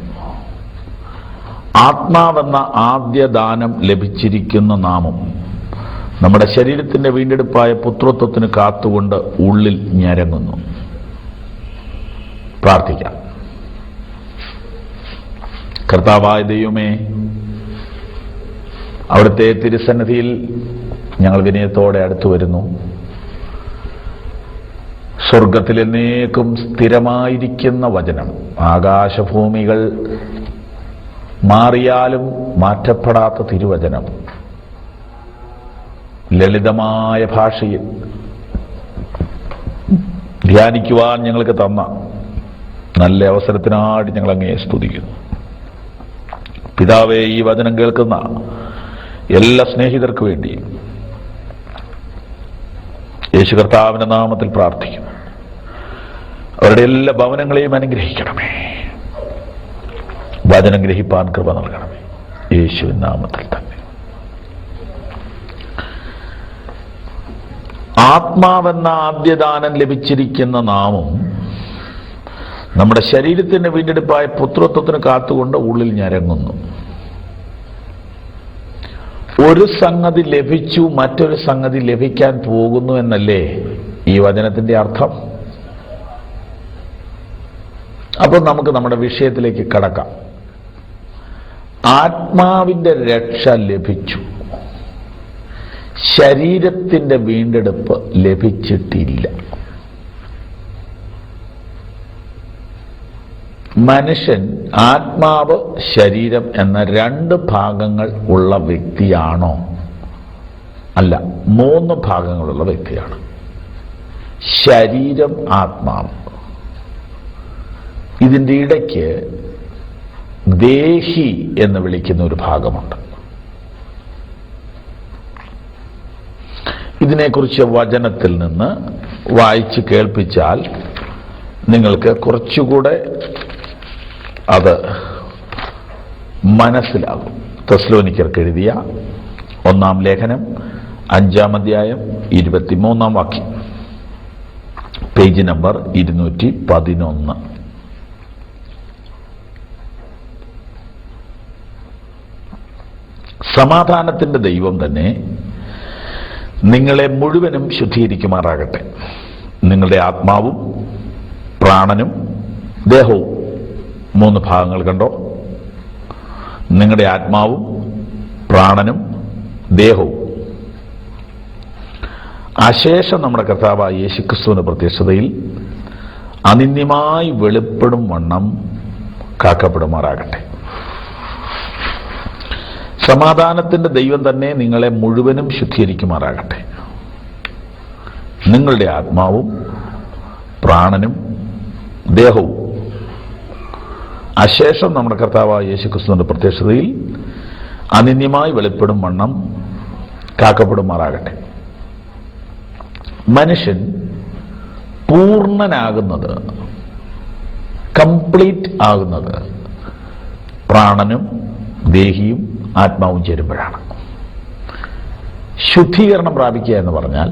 ആത്മാവെന്ന ആദ്യദാനം ലഭിച്ചിരിക്കുന്ന നാമും നമ്മുടെ ശരീരത്തിന്റെ വീണ്ടെടുപ്പായ പുത്രത്വത്തിന് കാത്തുകൊണ്ട് ഉള്ളിൽ ഞരങ്ങുന്നു. പ്രാർത്ഥിക്കാം. കർത്താവായ ദൈവമേ, അവിടുത്തെ തിരുസന്നിധിയിൽ ഞങ്ങൾ വിനയത്തോടെ അടുത്തു വരുന്നു. സ്വർഗത്തിൽ എന്നേക്കും സ്ഥിരമായിരിക്കുന്ന വചനം, ആകാശഭൂമികൾ മാറിയാലും മാറ്റപ്പെടാത്ത തിരുവചനം, ലളിതമായ ഭാഷയിൽ ധ്യാനിക്കുവാൻ ഞങ്ങൾക്ക് തന്ന നല്ല അവസരത്തിനായിട്ട് ഞങ്ങൾ അങ്ങയെ സ്തുതിക്കുന്നു. പിതാവേ, ഈ വചനം കേൾക്കുന്ന എല്ലാ സ്നേഹിതർക്ക് വേണ്ടി യേശു കർത്താവിന്റെ നാമത്തിൽ പ്രാർത്ഥിക്കുന്നു. അവരുടെ എല്ലാ ഭവനങ്ങളെയും അനുഗ്രഹിക്കണമേ. വചനം ഗ്രഹിപ്പാൻ കൃപ നൽകണമേ, യേശുവിൻ നാമത്തിൽ തന്നെ. ആത്മാവെന്ന ആദ്യദാനം ലഭിച്ചിരിക്കുന്ന നാമും നമ്മുടെ ശരീരത്തിന്റെ വീണ്ടെടുപ്പായ പുത്രത്വത്തിന് കാത്തുകൊണ്ട് ഉള്ളിൽ ഞരങ്ങുന്നു. ഒരു സംഗതി ലഭിച്ചു, മറ്റൊരു സംഗതി ലഭിക്കാൻ പോകുന്നു എന്നല്ലേ ഈ വചനത്തിന്റെ അർത്ഥം? അപ്പോൾ നമുക്ക് നമ്മുടെ വിഷയത്തിലേക്ക് കടക്കാം. ആത്മാവിൻ്റെ രക്ഷ ലഭിച്ചു, ശരീരത്തിൻ്റെ വീണ്ടെടുപ്പ് ലഭിച്ചിട്ടില്ല. മനുഷ്യൻ ആത്മാവ് ശരീരം എന്ന രണ്ട് ഭാഗങ്ങൾ ഉള്ള വ്യക്തിയാണോ? അല്ല, 3 ഭാഗങ്ങളുള്ള വ്യക്തിയാണ്. ശരീരം, ആത്മാവ്. ഇതിൻ്റെ ഇടയ്ക്ക് ദേഹി എന്ന് വിളിക്കുന്ന ഒരു ഭാഗമുണ്ട്. ഇതിനെക്കുറിച്ച് വചനത്തിൽ നിന്ന് വായിച്ച് കേൾപ്പിച്ചാൽ നിങ്ങൾക്ക് കുറച്ചുകൂടെ അത് മനസ്സിലാകും. തെസ്സലോനിക്കർക്ക് എഴുതിയ 1-ാം ലേഖനം 5-ാം അധ്യായം 23-ാം വാക്യം, പേജ് നമ്പർ 211. സമാധാനത്തിന്റെ ദൈവം തന്നെ നിങ്ങളെ മുഴുവനും ശുദ്ധീകരിക്കുമാറാകട്ടെ. നിങ്ങളുടെ ആത്മാവും പ്രാണനും ദേഹവും. 3 ഭാഗങ്ങൾ കണ്ടോ? നിങ്ങളുടെ ആത്മാവും പ്രാണനും ദേഹവും അശേഷം നമ്മുടെ കർത്താവായ യേശുക്രിസ്തുവിന്റെ പ്രത്യക്ഷതയിൽ അനിന്യമായി വെളിപ്പെടും വണ്ണം കാക്കപ്പെടുമാറാകട്ടെ. സമാധാനത്തിന്റെ ദൈവം തന്നെ നിങ്ങളെ മുഴുവനും ശുദ്ധീകരിക്കുമാറാകട്ടെ. നിങ്ങളുടെ ആത്മാവും പ്രാണനും ദേഹവും അശേഷം നമ്മുടെ കർത്താവായ യേശുക്രിസ്തുവിന്റെ പ്രത്യക്ഷതയിൽ അനിന്യമായി വെളിപ്പെടും വണ്ണം കാക്കപ്പെടുമാറാകട്ടെ. മനുഷ്യൻ പൂർണ്ണനാകുന്നത്, കംപ്ലീറ്റ് ആകുന്നത് പ്രാണനും ദേഹിയും ആത്മാവും ചേരുമ്പോഴാണ്. ശുദ്ധീകരണം പ്രാപിക്കുക എന്ന് പറഞ്ഞാൽ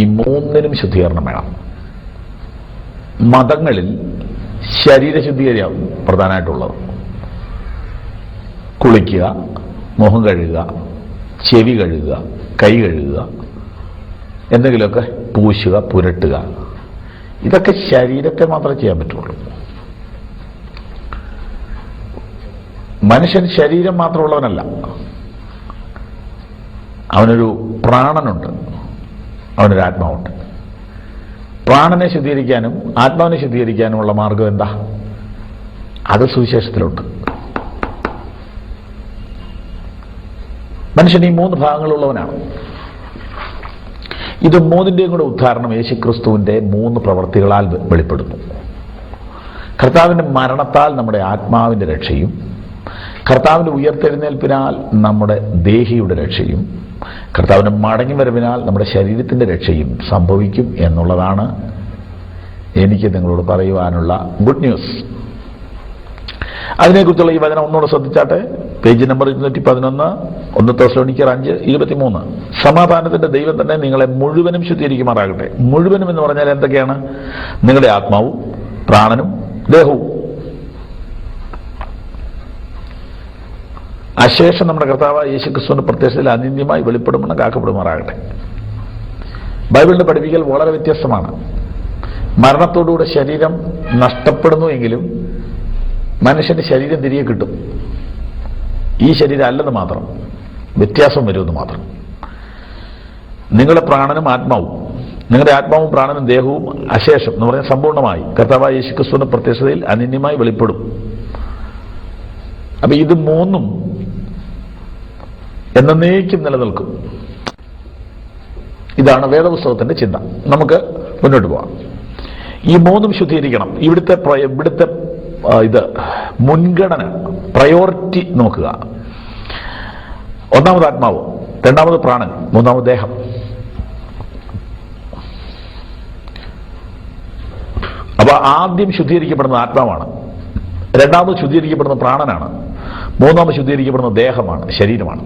ഈ 3നും ശുദ്ധീകരണം വേണം. മതങ്ങളിൽ ശരീരശുദ്ധീകരണം പ്രധാനമായിട്ടുള്ളത്. കുളിക്കുക, മുഖം കഴുകുക, ചെവി കഴുകുക, കൈ കഴുകുക, എന്തെങ്കിലുമൊക്കെ പൂശുക, പുരട്ടുക. ഇതൊക്കെ ശരീരത്തെ മാത്രമേ ചെയ്യാൻ പറ്റുള്ളൂ. മനുഷ്യൻ ശരീരം മാത്രമുള്ളവനല്ല, അവനൊരു പ്രാണനുണ്ട്, അവനൊരു ആത്മാവുണ്ട്. പ്രാണനെ ശുദ്ധീകരിക്കാനും ആത്മാവിനെ ശുദ്ധീകരിക്കാനുമുള്ള മാർഗം എന്താ? അത് സുവിശേഷത്തിലുണ്ട്. മനുഷ്യൻ ഈ 3 ഭാഗങ്ങളുള്ളവനാണ്. ഇത് 3ന്റെയും കൂടെ ഉദാഹരണം യേശുക്രിസ്തുവിന്റെ 3 പ്രവൃത്തികളാൽ വെളിപ്പെടുന്നു. കർത്താവിന്റെ മരണത്താൽ നമ്മുടെ ആത്മാവിന്റെ രക്ഷയും, കർത്താവിന്റെ ഉയർത്തെഴുന്നേൽപ്പിനാൽ നമ്മുടെ ദേഹിയുടെ രക്ഷയും, കർത്താവിന്റെ മടങ്ങി വരവിനാൽ നമ്മുടെ ശരീരത്തിന്റെ രക്ഷയും സംഭവിക്കും എന്നുള്ളതാണ് എനിക്ക് നിങ്ങളോട് പറയുവാനുള്ള ഗുഡ് ന്യൂസ്. അതിനെക്കുറിച്ചുള്ള ഈ വചനം ഒന്നുകൂടെ ശ്രദ്ധിച്ചാട്ടെ. Page number 211, 1 തെസ്സലോനിക്കർ 5:23. സമാധാനത്തിന്റെ ദൈവം തന്നെ നിങ്ങളെ മുഴുവനും ശുദ്ധീകരിക്കുമാറാകട്ടെ. മുഴുവനും എന്ന് പറഞ്ഞാൽ എന്തൊക്കെയാണ്? നിങ്ങളുടെ ആത്മാവും പ്രാണനും ദേഹവും. അശേഷം നമ്മുടെ കർത്താവായ യേശുക്രിസ്തുവിന്റെ പ്രത്യക്ഷത്തിൽ അനിന്യമായി വെളിപ്പെടുമെന്ന് കാക്കപ്പെടുമാറാകട്ടെ. ബൈബിളിന്റെ പഠിപ്പിക്കൽ വളരെ വ്യത്യസ്തമാണ്. മരണത്തോടുകൂടെ ശരീരം നഷ്ടപ്പെടുന്നു എങ്കിലും മനുഷ്യന്റെ ശരീരം തിരികെ കിട്ടും. ഈ ശരീരം അല്ലെന്ന് മാത്രം, വ്യത്യാസം വരുമെന്ന് മാത്രം. നിങ്ങളുടെ പ്രാണനും ആത്മാവും, നിങ്ങളുടെ ആത്മാവും പ്രാണനും ദേഹവും അശേഷം എന്ന് പറഞ്ഞാൽ സമ്പൂർണ്ണമായി കർത്താവായ യേശുക്രിസ്തുവിന്റെ പ്രത്യക്ഷതയിൽ അനിന്യമായി വെളിപ്പെടും. അപ്പൊ ഇത് 3ഉം എന്നേക്കും നിലനിൽക്കും. ഇതാണ് വേദപുസ്തകത്തിന്റെ ചിന്ത. നമുക്ക് മുന്നോട്ട് പോവാം. ഈ 3ഉം ശുദ്ധീകരിക്കണം. ഇവിടുത്തെ ഇത് മുൻഗണന, പ്രയോറിറ്റി നോക്കുക. 1-ാമത് ആത്മാവ്, 2-ാമത് പ്രാണൻ, 3-ാമത് ദേഹം. അപ്പൊ ആദ്യം ശുദ്ധീകരിക്കപ്പെടുന്ന ആത്മാവാണ്, 2-ാമത് ശുദ്ധീകരിക്കപ്പെടുന്ന പ്രാണനാണ്, 3-ാമത് ശുദ്ധീകരിക്കപ്പെടുന്ന ദേഹമാണ്, ശരീരമാണ്.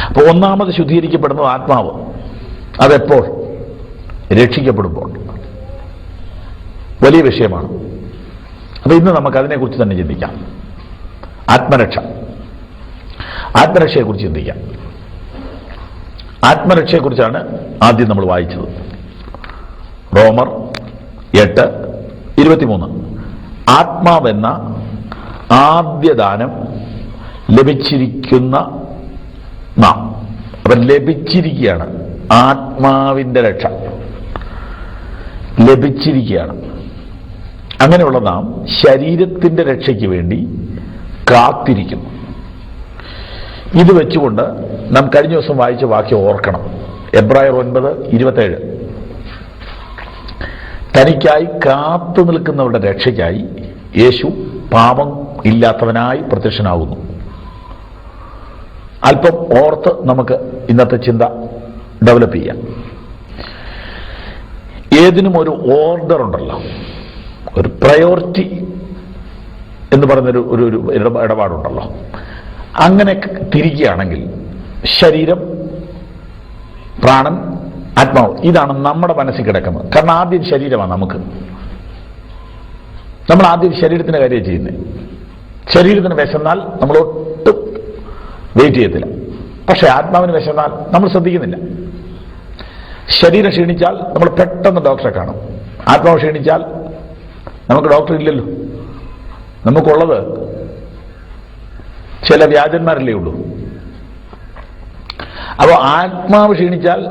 അപ്പോൾ 1-ാമത് ശുദ്ധീകരിക്കപ്പെടുന്നത് ആത്മാവ്. അതെപ്പോൾ? രക്ഷിക്കപ്പെടുമ്പോൾ. വലിയ വിഷയമാണ്. അപ്പൊ ഇന്ന് നമുക്ക് അതിനെക്കുറിച്ച് തന്നെ ചിന്തിക്കാം. ആത്മരക്ഷയെക്കുറിച്ച് ചിന്തിക്കാം. ആത്മരക്ഷയെക്കുറിച്ചാണ് ആദ്യം നമ്മൾ വായിച്ചത്. റോമർ 8, 23. ആത്മാവെന്ന ആദ്യദാനം ലഭിച്ചിരിക്കുന്ന നാം. അപ്പൊ ലഭിച്ചിരിക്കുകയാണ്, ആത്മാവിന്റെ രക്ഷ ലഭിച്ചിരിക്കുകയാണ്. അങ്ങനെയുള്ള നാം ശരീരത്തിന്റെ രക്ഷയ്ക്ക് വേണ്ടി കാത്തിരിക്കുന്നു. ഇത് വെച്ചുകൊണ്ട് നാം കഴിഞ്ഞ ദിവസം വായിച്ച വാക്യം ഓർക്കണം. എബ്രായർ 9:27. തനിക്കായി കാത്തു നിൽക്കുന്നവരുടെ രക്ഷയ്ക്കായി യേശു പാപം ഇല്ലാത്തവനായി പ്രത്യക്ഷനാകുന്നു. അല്പം ഓർത്ത് നമുക്ക് ഇന്നത്തെ ചിന്ത ഡെവലപ്പ് ചെയ്യാം. ഏതിനും ഒരു ഓർഡർ ഉണ്ടല്ലോ, ഒരു പ്രയോറിറ്റി എന്ന് പറയുന്നൊരു ഒരു ഇടപാടുണ്ടല്ലോ. അങ്ങനെ തിരിക്കുകയാണെങ്കിൽ ശരീരം, പ്രാണൻ, ആത്മാവ്, ഇതാണ് നമ്മുടെ മനസ്സിൽ കിടക്കുന്നത്. കാരണം ആദ്യം ശരീരമാണ് നമുക്ക്. നമ്മൾ ആദ്യം ശരീരത്തിന്റെ കാര്യം ചെയ്യുന്നത്. ശരീരത്തിന് വിശന്നാൽ നമ്മൾ ഒട്ടും വെയിറ്റ് ചെയ്യത്തില്ല. പക്ഷെ ആത്മാവിന് വിശന്നാൽ നമ്മൾ ശ്രദ്ധിക്കുന്നില്ല. ശരീരം ക്ഷീണിച്ചാൽ നമ്മൾ പെട്ടെന്ന് ഡോക്ടറെ കാണും. ആത്മാവ് ക്ഷീണിച്ചാൽ നമുക്ക് ഡോക്ടർ ഇല്ലല്ലോ. നമുക്കുള്ളത് ചില വ്യാജന്മാരല്ലേ ഉള്ളൂ. അപ്പോൾ ആത്മാവ് ക്ഷീണിച്ചാൽ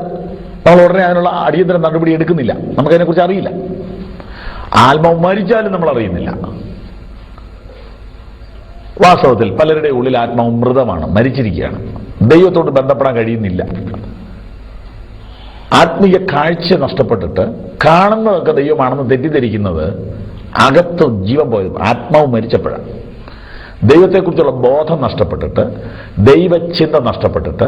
നമ്മൾ ഉടനെ അതിനുള്ള അടിയന്തര നടപടി എടുക്കുന്നില്ല. നമുക്കതിനെക്കുറിച്ച് അറിയില്ല. ആത്മാവ് മരിച്ചാലും നമ്മൾ അറിയുന്നില്ല. വാസ്തവത്തിൽ പലരുടെ ഉള്ളിൽ ആത്മാവ് മൃതമാണ്, മരിച്ചിരിക്കുകയാണ്. ദൈവത്തോട് ബന്ധപ്പെടാൻ കഴിയുന്നില്ല. ആത്മീയ കാഴ്ച നഷ്ടപ്പെട്ടിട്ട് കാണുന്നതൊക്കെ ദൈവമാണെന്ന് തെറ്റിദ്ധരിക്കുന്നത് അകത്ത് ജീവൻ പോയത് ആത്മാവ് മരിച്ചപ്പോഴാണ്. ദൈവത്തെക്കുറിച്ചുള്ള ബോധം നഷ്ടപ്പെട്ടിട്ട്, ദൈവചിന്ത നഷ്ടപ്പെട്ടിട്ട്,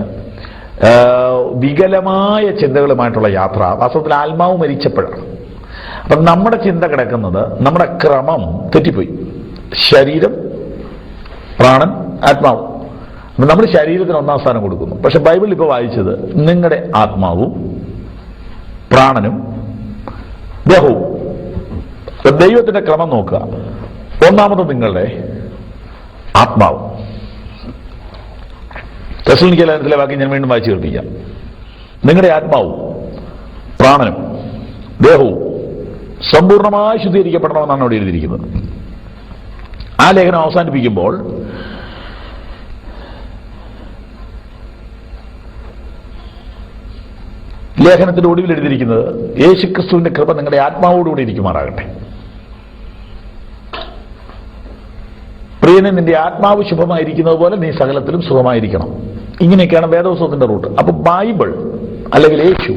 വികലമായ ചിന്തകളുമായിട്ടുള്ള യാത്ര വാസ്തവത്തിൽ ആത്മാവ് മരിച്ചപ്പോഴാണ്. അപ്പം നമ്മുടെ ചിന്ത കിടക്കുന്നത്, നമ്മുടെ ക്രമം തെറ്റിപ്പോയി. ശരീരം, പ്രാണൻ, ആത്മാവ്. നമ്മൾ ശരീരത്തിന് ഒന്നാം സ്ഥാനം കൊടുക്കുന്നു. പക്ഷെ ബൈബിളിൽ ഇപ്പോൾ വായിച്ചത് നിങ്ങളുടെ ആത്മാവും പ്രാണനും ദേഹവും. ദൈവത്തിന്റെ ക്രമം നോക്കുക. ഒന്നാമത് നിങ്ങളുടെ ആത്മാവ്. തെസ്സലോനിക്യ ലേഖനത്തിലെ വാക്യം ഞാൻ വീണ്ടും വായിച്ചു കേൾപ്പിക്കാം. നിങ്ങളുടെ ആത്മാവും പ്രാണനും ദേഹവും സമ്പൂർണമായി ശുദ്ധീകരിക്കപ്പെടണമെന്നാണ് അവിടെ എഴുതിയിരിക്കുന്നത്. ആ ലേഖനം അവസാനിപ്പിക്കുമ്പോൾ ലേഖനത്തിന്റെ ഒടുവിൽ എഴുതിയിരിക്കുന്നത് യേശുക്രിസ്തുവിന്റെ കൃപ നിങ്ങളുടെ ആത്മാവോടുകൂടി ഇരിക്കുമാറാകട്ടെ. പ്രിയനെ, നിന്റെ ആത്മാവ് ശുഭമായിരിക്കുന്നത് പോലെ നീ സകലത്തിലും സുഖമായിരിക്കണം. ഇങ്ങനെയൊക്കെയാണ് വേദപുസ്തകത്തിന്റെ റൂട്ട്. അപ്പൊ ബൈബിൾ അല്ലെങ്കിൽ യേശു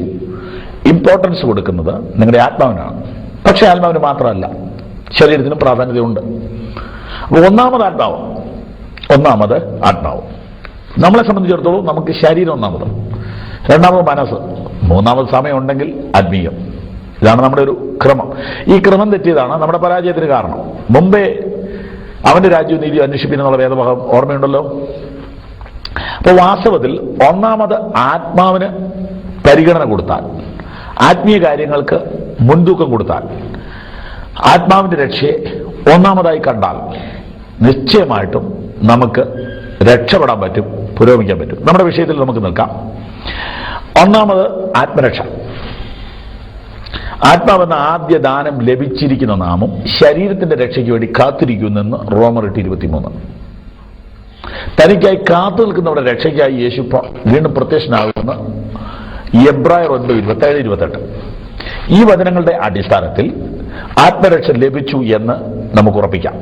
ഇമ്പോർട്ടൻസ് കൊടുക്കുന്നത് നിങ്ങളുടെ ആത്മാവിനാണ്. പക്ഷെ ആത്മാവിന് മാത്രമല്ല, ശരീരത്തിനും പ്രാധാന്യതയുണ്ട്. അപ്പൊ ഒന്നാമത് ആത്മാവ്. നമ്മളെ സംബന്ധിച്ചിടത്തോളം നമുക്ക് ശരീരം ഒന്നാമത്, രണ്ടാമത് മനസ്സ്, മൂന്നാമത് സമയം ഉണ്ടെങ്കിൽ ആത്മീയം. ഇതാണ് നമ്മുടെ ഒരു ക്രമം. ഈ ക്രമം തെറ്റിയതാണ് നമ്മുടെ പരാജയത്തിന് കാരണം. മുമ്പേ അവന്റെ രാജ്യവും നീതിയും അന്വേഷിപ്പിക്കുന്നുള്ള വേദഭാഗം ഓർമ്മയുണ്ടല്ലോ. അപ്പോൾ വാസ്തവത്തിൽ ഒന്നാമത് ആത്മാവിന് പരിഗണന കൊടുത്താൽ, ആത്മീയ കാര്യങ്ങൾക്ക് മുൻതൂക്കം കൊടുത്താൽ, ആത്മാവിന്റെ രക്ഷയെ ഒന്നാമതായി കണ്ടാൽ നിശ്ചയമായിട്ടും നമുക്ക് രക്ഷപ്പെടാൻ പറ്റും, പുരോഗമിക്കാൻ പറ്റും. നമ്മുടെ വിഷയത്തിൽ നമുക്ക് നിൽക്കാം. ഒന്നാമത് ആത്മരക്ഷ. ആത്മാവെന്ന ആദ്യ ദാനം ലഭിച്ചിരിക്കുന്ന നാമും ശരീരത്തിന്റെ രക്ഷയ്ക്ക് വേണ്ടി കാത്തിരിക്കുന്നെന്ന് റോമർ 8:23. തനിക്കായി കാത്തു നിൽക്കുന്നവരുടെ രക്ഷയ്ക്കായി യേശു വീണ്ടും പ്രത്യക്ഷനാകുമെന്ന് എബ്രായർ 9:27-28. ഈ വചനങ്ങളുടെ അടിസ്ഥാനത്തിൽ ആത്മരക്ഷ ലഭിച്ചു എന്ന് നമുക്ക് ഉറപ്പിക്കാം.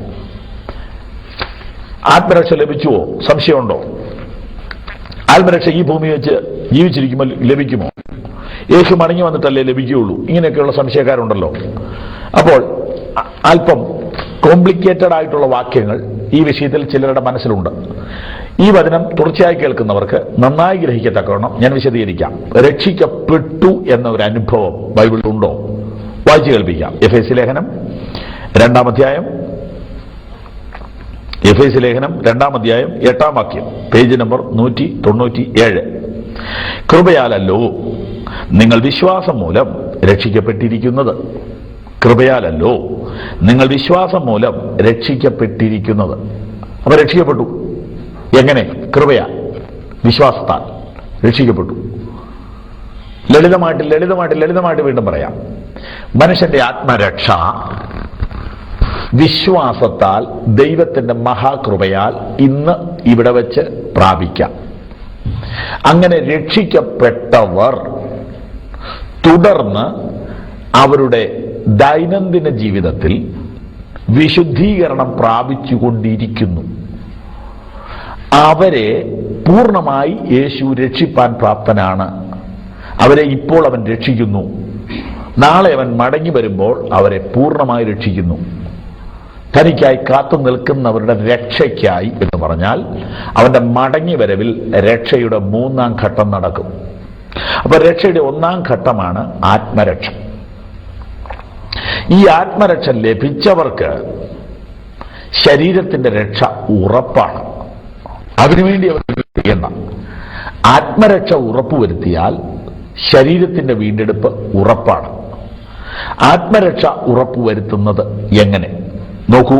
ആത്മരക്ഷ ലഭിച്ചുവോ? സംശയമുണ്ടോ? ആത്മരക്ഷ ഈ ഭൂമി വെച്ച് ജീവിച്ചിരിക്കുമ്പോൾ ലഭിക്കുമോ? യേശു മടങ്ങി വന്നിട്ടല്ലേ ലഭിക്കുകയുള്ളൂ? ഇങ്ങനെയൊക്കെയുള്ള സംശയക്കാരുണ്ടല്ലോ. അപ്പോൾ അല്പം കോംപ്ലിക്കേറ്റഡ് ആയിട്ടുള്ള വാക്യങ്ങൾ ഈ വിഷയത്തിൽ ചിലരുടെ മനസ്സിലുണ്ട്. ഈ വചനം തുടർച്ചയായി കേൾക്കുന്നവർക്ക് നന്നായി ഗ്രഹിക്കത്തക്കവണ്ണം ഞാൻ വിശദീകരിക്കാം. രക്ഷിക്കപ്പെട്ടു എന്ന ഒരു അനുഭവം ബൈബിളിലുണ്ടോ? വായിച്ചു കേൾപ്പിക്കാം. എഫേസ്യ ലേഖനം 2-ാം അധ്യായം, 2-ാം അധ്യായം 8-ാം വാക്യം, പേജ് നമ്പർ 197. കൃപയാലല്ലോ നിങ്ങൾ വിശ്വാസം മൂലം രക്ഷിക്കപ്പെട്ടിരിക്കുന്നത്. കൃപയാലല്ലോ നിങ്ങൾ വിശ്വാസം മൂലം രക്ഷിക്കപ്പെട്ടിരിക്കുന്നത്. അപ്പൊ രക്ഷിക്കപ്പെട്ടു എങ്ങനെ? കൃപയാൽ, വിശ്വാസത്താൽ രക്ഷിക്കപ്പെട്ടു. ലളിതമായിട്ട് വീണ്ടും പറയാം. മനുഷ്യന്റെ ആത്മരക്ഷ വിശ്വാസത്താൽ ദൈവത്തിന്റെ മഹാകൃപയാൽ ഇന്ന് ഇവിടെ വെച്ച് പ്രാപിക്കാം. അങ്ങനെ രക്ഷിക്കപ്പെട്ടവർ തുടർന്ന് അവരുടെ ദൈനംദിന ജീവിതത്തിൽ വിശുദ്ധീകരണം പ്രാപിച്ചുകൊണ്ടിരിക്കുന്നു. അവരെ പൂർണ്ണമായി യേശു രക്ഷിപ്പാൻ പ്രാപ്തനാണ്. അവരെ ഇപ്പോൾ അവൻ രക്ഷിക്കുന്നു. നാളെ അവൻ മടങ്ങി വരുമ്പോൾ അവരെ പൂർണ്ണമായി രക്ഷിക്കുന്നു. തനിക്കായി കാത്തു നിൽക്കുന്നവരുടെ രക്ഷയ്ക്കായി എന്ന് പറഞ്ഞാൽ അവന്റെ മടങ്ങി വരവിൽ രക്ഷയുടെ 3-ാം ഘട്ടം നടക്കും. അപ്പൊ രക്ഷയുടെ 1-ാം ഘട്ടമാണ് ആത്മരക്ഷ. ഈ ആത്മരക്ഷ ലഭിച്ചവർക്ക് ശരീരത്തിന്റെ രക്ഷ ഉറപ്പാണ്. അതിനുവേണ്ടി അവർ ചെയ്യണം. ആത്മരക്ഷ ഉറപ്പുവരുത്തിയാൽ ശരീരത്തിന്റെ വീണ്ടെടുപ്പ് ഉറപ്പാണ്. ആത്മരക്ഷ ഉറപ്പുവരുത്തുന്നത് എങ്ങനെ? നോക്കൂ,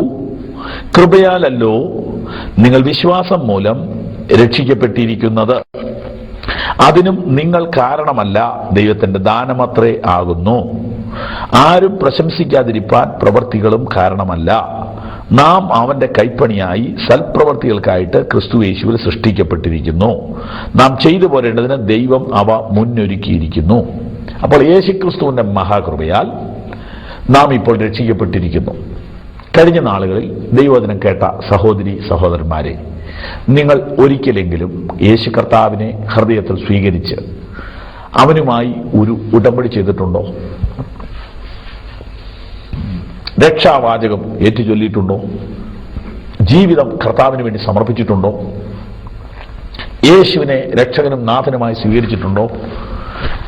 കൃപയാലല്ലോ നിങ്ങൾ വിശ്വാസം മൂലം രക്ഷിക്കപ്പെട്ടിരിക്കുന്നത്. അതിനും നിങ്ങൾ കാരണമല്ല, ദൈവത്തിന്റെ ദാനമത്രേ ആകുന്നു. ആരും പ്രശംസിക്കാതിരിപ്പാൻ പ്രവൃത്തികളും കാരണമല്ല. നാം അവന്റെ കൈപ്പണിയായി സൽപ്രവൃത്തികൾക്കായിട്ട് ക്രിസ്തു യേശുവിൽ സൃഷ്ടിക്കപ്പെട്ടിരിക്കുന്നു. നാം ചെയ്തു പോരേണ്ടതിന് ദൈവം അവ മുന്നൊരുക്കിയിരിക്കുന്നു. അപ്പോൾ യേശുക്രിസ്തുവിന്റെ മഹാകൃപയാൽ നാം ഇപ്പോൾ രക്ഷിക്കപ്പെട്ടിരിക്കുന്നു. കഴിഞ്ഞ നാളുകളിൽ ദൈവവചനം കേട്ട സഹോദരി സഹോദരന്മാരെ, നിങ്ങൾ ഒരിക്കലെങ്കിലും യേശു കർത്താവിനെ ഹൃദയത്തിൽ സ്വീകരിച്ച് അവനുമായി ഒരു ഉടമ്പടി ചെയ്തിട്ടുണ്ടോ? രക്ഷാവാചകം ഏറ്റുചൊല്ലിയിട്ടുണ്ടോ? ജീവിതം കർത്താവിന് വേണ്ടി സമർപ്പിച്ചിട്ടുണ്ടോ? യേശുവിനെ രക്ഷകനും നാഥനുമായി സ്വീകരിച്ചിട്ടുണ്ടോ?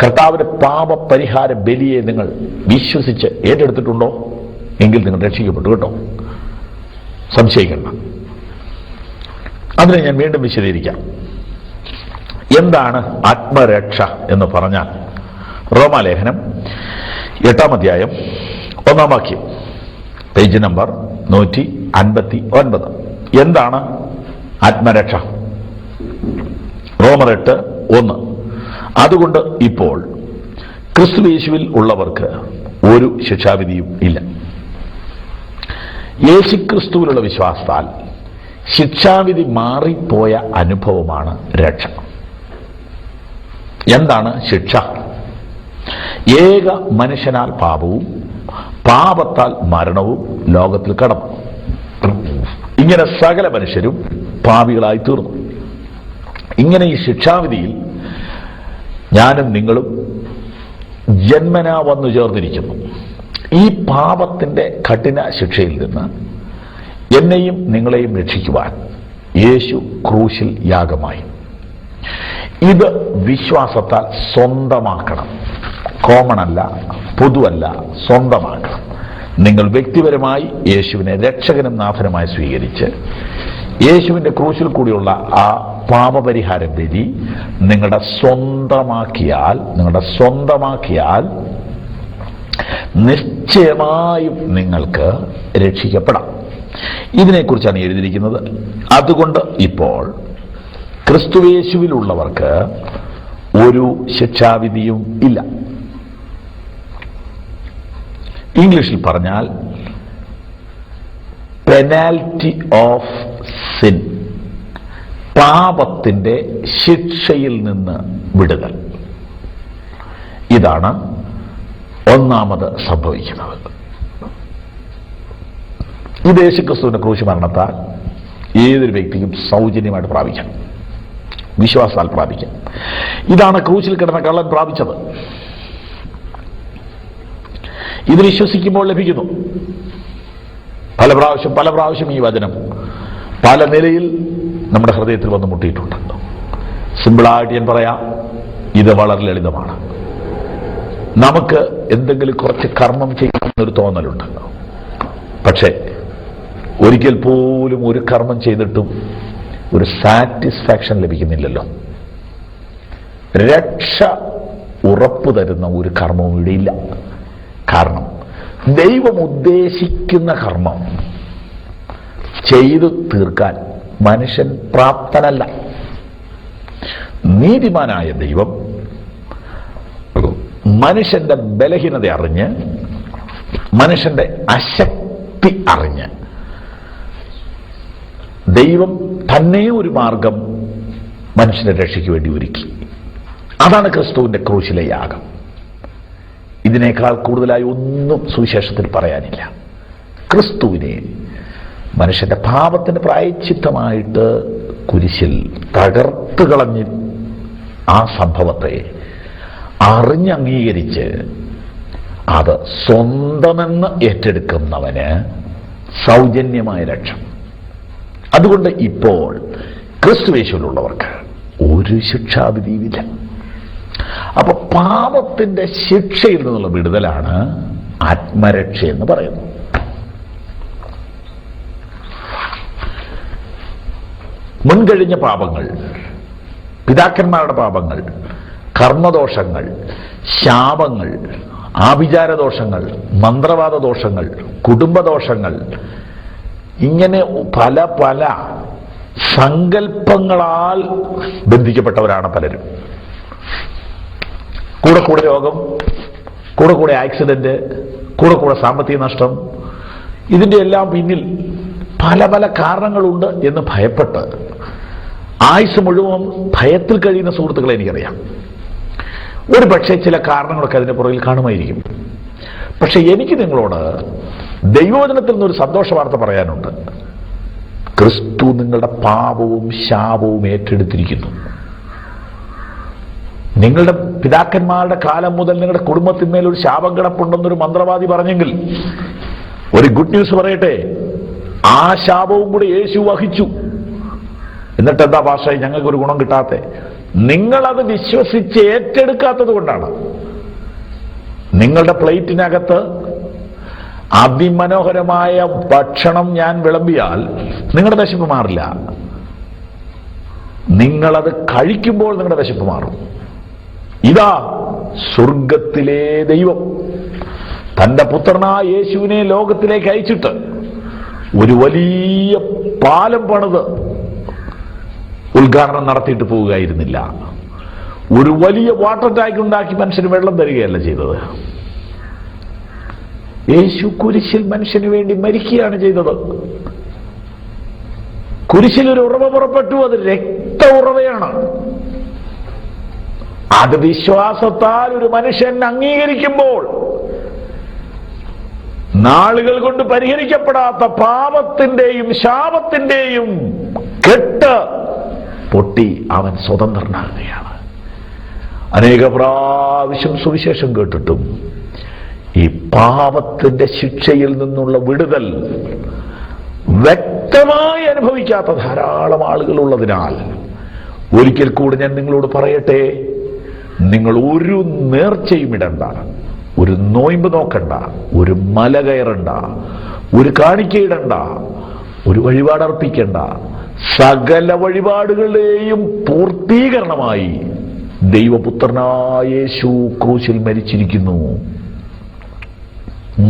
കർത്താവിന്റെ പാപപരിഹാര ബലിയെ നിങ്ങൾ വിശ്വസിച്ച് ഏറ്റെടുത്തിട്ടുണ്ടോ? എങ്കിൽ നിങ്ങൾ രക്ഷിക്കപ്പെട്ടു കേട്ടോ, സംശയിക്കണ്ട. അതിനെ ഞാൻ വീണ്ടും വിശദീകരിക്കാം. എന്താണ് ആത്മരക്ഷ എന്ന് പറഞ്ഞാൽ, റോമാലേഖനം 8-ാം അധ്യായം 1-ാം വാക്യം, പേജ് നമ്പർ 159. എന്താണ് ആത്മരക്ഷ? റോമർ 8:1. അതുകൊണ്ട് ഇപ്പോൾ ക്രിസ്തുയേശുവിൽ ഉള്ളവർക്ക് ഒരു ശിക്ഷാവിധിയും ഇല്ല. യേശുക്രിസ്തുവിലുള്ള വിശ്വാസത്താൽ ശിക്ഷാവിധി മാറിപ്പോയ അനുഭവമാണ് രക്ഷ. എന്താണ് ശിക്ഷ? ഏക മനുഷ്യനാൽ പാപവും പാപത്താൽ മരണവും ലോകത്തിൽ കടന്നു. ഇങ്ങനെ സകല മനുഷ്യരും പാപികളായി തീർന്നു. ഇങ്ങനെ ഈ ശിക്ഷാവിധിയിൽ ഞാനും നിങ്ങളും ജന്മനാ വന്നു ചേർന്നിരിക്കുന്നു. ഈ പാപത്തിന്റെ കഠിന ശിക്ഷയിൽ നിന്ന് എന്നെയും നിങ്ങളെയും രക്ഷിക്കുവാൻ യേശു ക്രൂശിൽ യാഗമായി. ഇത് വിശ്വാസത്താൽ സ്വന്തമാക്കണം. കോമൺ അല്ല, പൊതുവല്ല, സ്വന്തമാക്കണം. നിങ്ങൾ വ്യക്തിപരമായി യേശുവിനെ രക്ഷകനും നാഥനുമായി സ്വീകരിച്ച് യേശുവിന്റെ ക്രൂശിൽ കൂടിയുള്ള ആ പാപപരിഹാര ബലി നിങ്ങളുടെ സ്വന്തമാക്കിയാൽ നിശ്ചയമായും നിങ്ങൾക്ക് രക്ഷിക്കപ്പെടാം. ഇതിനെക്കുറിച്ചാണ് എഴുതിയിരിക്കുന്നത്. അതുകൊണ്ട് ഇപ്പോൾ ക്രിസ്തുയേശുവിലുള്ളവർക്ക് ഒരു ശിക്ഷാവിധിയും ഇല്ല. ഇംഗ്ലീഷിൽ പറഞ്ഞാൽ പെനാൽറ്റി ഓഫ് സിൻ, പാപത്തിന്റെ ശിക്ഷയിൽ നിന്ന് വിടുതൽ. ഇതാണ് ഒന്നാമത് സംഭവിക്കുന്നത്. ഇത് യേശുക്രിസ്തുവിന്റെ ക്രൂശ് മരണത്താൽ ഏതൊരു വ്യക്തിക്കും സൗജന്യമായിട്ട് പ്രാപിക്കാം, വിശ്വാസാൽ പ്രാപിക്കാം. ഇതാണ് ക്രൂശിൽ കിടന്ന കള്ളൻ പ്രാപിച്ചത്. ഇത് വിശ്വസിക്കുമ്പോൾ ലഭിക്കുന്നു. പല പ്രാവശ്യം ഈ വചനം പല നിലയിൽ നമ്മുടെ ഹൃദയത്തിൽ വന്ന് മുട്ടിയിട്ടുണ്ട്. സിമ്പിളായിട്ട് ഞാൻ പറയാം, ഇത് വളരെ ലളിതമാണ്. നമുക്ക് എന്തെങ്കിലും കുറച്ച് കർമ്മം ചെയ്യണമെന്നൊരു തോന്നലുണ്ട്. പക്ഷേ ഒരിക്കൽ പോലും ഒരു കർമ്മം ചെയ്തിട്ടും ഒരു സാറ്റിസ്ഫാക്ഷൻ ലഭിക്കുന്നില്ലല്ലോ. രക്ഷ ഉറപ്പു തരുന്ന ഒരു കർമ്മവും ഇവിടെയില്ല. കാരണം ദൈവം ഉദ്ദേശിക്കുന്ന കർമ്മം ചെയ്തു തീർക്കാൻ മനുഷ്യൻ പ്രാപ്തനല്ല. നീതിമാനായ ദൈവം മനുഷ്യന്റെ ബലഹീനത അറിഞ്ഞ് മനുഷ്യന്റെ ശക്തി അറിഞ്ഞ് ദൈവം തന്നെ ഒരു മാർഗം മനുഷ്യന്റെ രക്ഷയ്ക്ക് വേണ്ടി ഒരുക്കി. അതാണ് ക്രിസ്തുവിന്റെ ക്രൂശിലെ യാഗം. ഇതിനേക്കാൾ കൂടുതലായി ഒന്നും സുവിശേഷത്തിൽ പറയാനില്ല. ക്രിസ്തുവിനെ മനുഷ്യന്റെ പാപത്തിന് പ്രായശ്ചിത്തമായിട്ട് കുരിശിൽ തകർത്ത് കളഞ്ഞ് ആ സംഭവത്തെ അറിഞ്ഞംഗീകരിച്ച് അത് സ്വന്തമെന്ന് ഏറ്റെടുക്കുന്നവന് സൗജന്യമായ രക്ഷ. അതുകൊണ്ട് ഇപ്പോൾ ക്രിസ്തുയേശുവിലുള്ളവർക്ക് ഒരു ശിക്ഷാവിധിയില്ല. അപ്പൊ പാപത്തിന്റെ ശിക്ഷയിൽ നിന്നുള്ള വിടുതലാണ് ആത്മരക്ഷ എന്ന് പറയുന്നത്. മുൻകഴിഞ്ഞ പാപങ്ങൾ, പിതാക്കന്മാരുടെ പാപങ്ങൾ, കർമ്മദോഷങ്ങൾ, ശാപങ്ങൾ, ആഭിചാരദോഷങ്ങൾ, മന്ത്രവാദ ദോഷങ്ങൾ, കുടുംബദോഷങ്ങൾ, ഇങ്ങനെ പല പല സങ്കല്പങ്ങളാൽ ബന്ധിക്കപ്പെട്ടവരാണ് പലരും. കൂടെ കൂടെ രോഗം, കൂടെ കൂടെ ആക്സിഡന്റ്, കൂടെ കൂടെ സാമ്പത്തിക നഷ്ടം, ഇതിന്റെ എല്ലാം പിന്നിൽ പല പല കാരണങ്ങളുണ്ട് എന്ന് ഭയപ്പെട്ട് ആയുസ് മുഴുവൻ ഭയത്തിൽ കഴിയുന്ന സുഹൃത്തുക്കളെ എനിക്കറിയാം. ഒരു പക്ഷേ ചില കാരണങ്ങളൊക്കെ അതിന്റെ പുറകിൽ കാണുമായിരിക്കും. പക്ഷെ എനിക്ക് നിങ്ങളോട് ദൈവവചനത്തിൽ നിന്നൊരു സന്തോഷ വാർത്ത പറയാനുണ്ട്. ക്രിസ്തു നിങ്ങളുടെ പാപവും ശാപവും ഏറ്റെടുത്തിരിക്കുന്നു. നിങ്ങളുടെ പിതാക്കന്മാരുടെ കാലം മുതൽ നിങ്ങളുടെ കുടുംബത്തിന്മേൽ ഒരു ശാപം കിടപ്പുണ്ടെന്നൊരു മന്ത്രവാദി പറഞ്ഞെങ്കിൽ ഒരു ഗുഡ് ന്യൂസ് പറയട്ടെ, ആ ശാപവും കൂടി യേശു വഹിച്ചു. എന്നിട്ട് എന്താ ഭാഷ ഞങ്ങൾക്കൊരു ഗുണം കിട്ടാത്ത? നിങ്ങളത് വിശ്വസിച്ച് ഏറ്റെടുക്കാത്തത് കൊണ്ടാണ്. നിങ്ങളുടെ പ്ലേറ്റിനകത്ത് അതിമനോഹരമായ ഭക്ഷണം ഞാൻ വിളമ്പിയാൽ നിങ്ങളുടെ വിശപ്പ് മാറില്ല. നിങ്ങളത് കഴിക്കുമ്പോൾ നിങ്ങളുടെ വിശപ്പ് മാറും. ഇതാ സ്വർഗത്തിലെ ദൈവം തന്റെ പുത്രനായ യേശുവിനെ ലോകത്തിലേക്ക് അയച്ചിട്ട് ഒരു വലിയ പാലം പണിത് ഉദ്ഘാടനം നടത്തിയിട്ട് പോവുകയായിരുന്നില്ല. ഒരു വലിയ വാട്ടർ ടാങ്ക് ഉണ്ടാക്കി മനുഷ്യന് വെള്ളം തരികയല്ല ചെയ്തത്. യേശു കുരിശിൽ മനുഷ്യന് വേണ്ടി മരിക്കുകയാണ് ചെയ്തത്. കുരിശിൽ ഒരു ഉറവ പുറപ്പെട്ടു, അത് രക്ത ഉറവയാണ്. അത് വിശ്വാസത്താൽ ഒരു മനുഷ്യൻ അംഗീകരിക്കുമ്പോൾ നാളുകൾ കൊണ്ട് പരിഹരിക്കപ്പെടാത്ത പാപത്തിന്റെയും ശാപത്തിന്റെയും കെട്ട് പൊട്ടി അവൻ സ്വതന്ത്രനാകുകയാണ്. അനേക പ്രാവശ്യം സുവിശേഷം കേട്ടിട്ടും ഈ പാപത്തിന്റെ ശിക്ഷയിൽ നിന്നുള്ള വിടുതൽ വ്യക്തമായി അനുഭവിക്കാത്ത ധാരാളം ആളുകൾ ഉള്ളതിനാൽ ഒരിക്കൽ കൂടി ഞാൻ നിങ്ങളോട് പറയട്ടെ, നിങ്ങൾ ഒരു നേർച്ചയും ഇടണ്ട, ഒരു നോയമ്പ് നോക്കണ്ട, ഒരു മല കയറണ്ട, ഒരു കാണിക്കയിടണ്ട, ഒരു വഴിപാടർപ്പിക്കണ്ട. സകല വഴിപാടുകളുടെയും പൂർത്തീകരണമായി ദൈവപുത്രനായ യേശു ക്രൂശിൽ മരിച്ചിരിക്കുന്നു.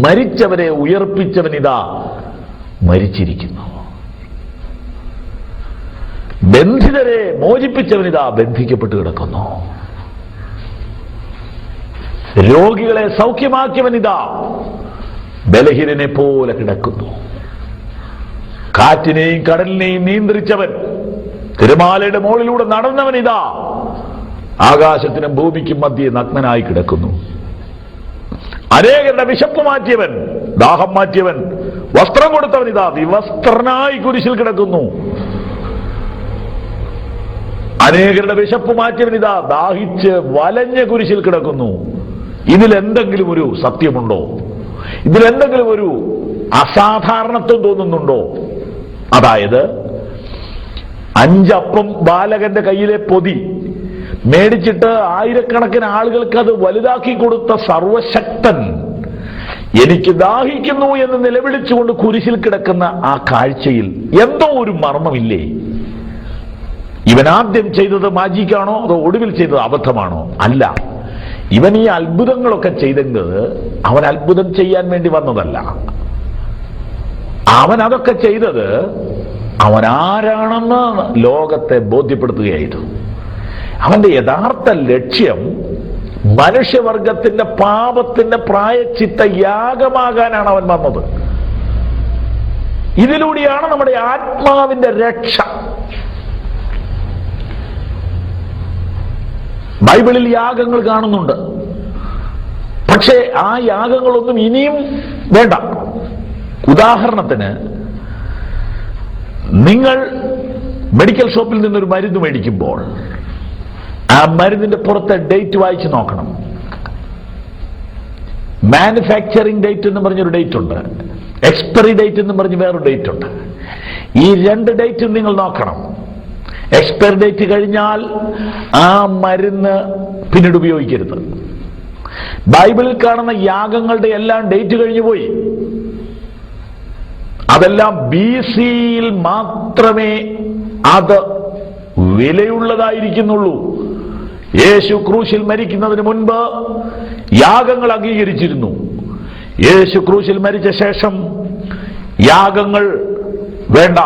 മരിച്ചവരെ ഉയർപ്പിച്ചവനിതാ മരിച്ചിരിക്കുന്നു. ബന്ധിതരെ മോചിപ്പിച്ചവനിതാ ബന്ധിക്കപ്പെട്ട് കിടക്കുന്നു. രോഗികളെ സൗഖ്യമാക്കിയവനിതാ ബലഹീനനെ പോലെ കിടക്കുന്നു. കാറ്റിനെയും കടലിനെയും നിയന്ത്രിച്ചവൻ, തിരമാലയുടെ മുകളിലൂടെ നടന്നവനിതാ ആകാശത്തിനും ഭൂമിക്കും മധ്യേ നഗ്നനായി കിടക്കുന്നു. അനേകരുടെ വിശപ്പ് മാറ്റിയവൻ, ദാഹം മാറ്റിയവൻ, വസ്ത്രം കൊടുത്തവനിതാ വിവസ്ത്രനായി കുരിശിൽ കിടക്കുന്നു. അനേകരുടെ വിശപ്പ് മാറ്റിയവനിതാ ദാഹിച്ച് വലഞ്ഞ കുരിശിൽ കിടക്കുന്നു. ഇതിലെന്തെങ്കിലും ഒരു സത്യമുണ്ടോ? ഇതിലെന്തെങ്കിലും ഒരു അസാധാരണത്വം തോന്നുന്നുണ്ടോ? അതായത് 5 അപ്പം ബാലകന്റെ കയ്യിലെ പൊതി മേടിച്ചിട്ട് ആയിരക്കണക്കിന് ആളുകൾക്ക് അത് വലുതാക്കി കൊടുത്ത സർവശക്തൻ എനിക്ക് ദാഹിക്കുന്നു എന്ന് നിലവിളിച്ചുകൊണ്ട് കുരിശിൽ കിടക്കുന്ന ആ കാഴ്ചയിൽ എന്തോ ഒരു മർമ്മമില്ലേ? ഇവൻ ആദ്യം ചെയ്തത് മാജിക്കാണോ അതോ ഒടുവിൽ ചെയ്തത് അബദ്ധമാണോ? അല്ല, ഇവൻ ഈ അത്ഭുതങ്ങളൊക്കെ ചെയ്തെങ്കിൽ അവൻ അത്ഭുതം ചെയ്യാൻ വേണ്ടി വന്നതല്ല. അവൻ അതൊക്കെ ചെയ്തത് അവൻ ആരാണെന്ന് ലോകത്തെ ബോധ്യപ്പെടുത്തുകയായിരുന്നു. അവന്റെ യഥാർത്ഥ ലക്ഷ്യം മനുഷ്യവർഗത്തിന്റെ പാപത്തിന്റെ പ്രായശ്ചിത്ത യാഗമാകാനാണ് അവൻ വന്നത്. ഇതിലൂടെയാണ് നമ്മുടെ ആത്മാവിന്റെ രക്ഷ. ബൈബിളിൽ യാഗങ്ങൾ കാണുന്നുണ്ട്. പക്ഷേ ആ യാഗങ്ങളൊന്നും ഇനിയും വേണ്ട. ഉദാഹരണത്തിന്, നിങ്ങൾ മെഡിക്കൽ ഷോപ്പിൽ നിന്നൊരു മരുന്ന് മേടിക്കുമ്പോൾ ആ മരുന്നിന്റെ പുറത്തെ ഡേറ്റ് വായിച്ച് നോക്കണം. മാനുഫാക്ചറിംഗ് ഡേറ്റ് എന്ന് പറഞ്ഞൊരു ഡേറ്റ് ഉണ്ട്, എക്സ്പയറി ഡേറ്റ് എന്ന് പറഞ്ഞ് വേറൊരു ഡേറ്റ് ഉണ്ട്. ഈ രണ്ട് ഡേറ്റും നിങ്ങൾ നോക്കണം. എക്സ്പയറി ഡേറ്റ് കഴിഞ്ഞാൽ ആ മരുന്ന് പിന്നീട് ഉപയോഗിക്കരുത്. ബൈബിളിൽ കാണുന്ന യാഗങ്ങളുടെ എല്ലാം ഡേറ്റ് കഴിഞ്ഞു പോയി. അതെല്ലാം BC-യിൽ മാത്രമേ അത് വിലയുള്ളതായിരിക്കുന്നുള്ളൂ. യേശു ക്രൂശിൽ മരിക്കുന്നതിന് മുൻപ് യാഗങ്ങൾ അംഗീകരിച്ചിരുന്നു. യേശു ക്രൂശിൽ മരിച്ച ശേഷം യാഗങ്ങൾ വേണ്ട.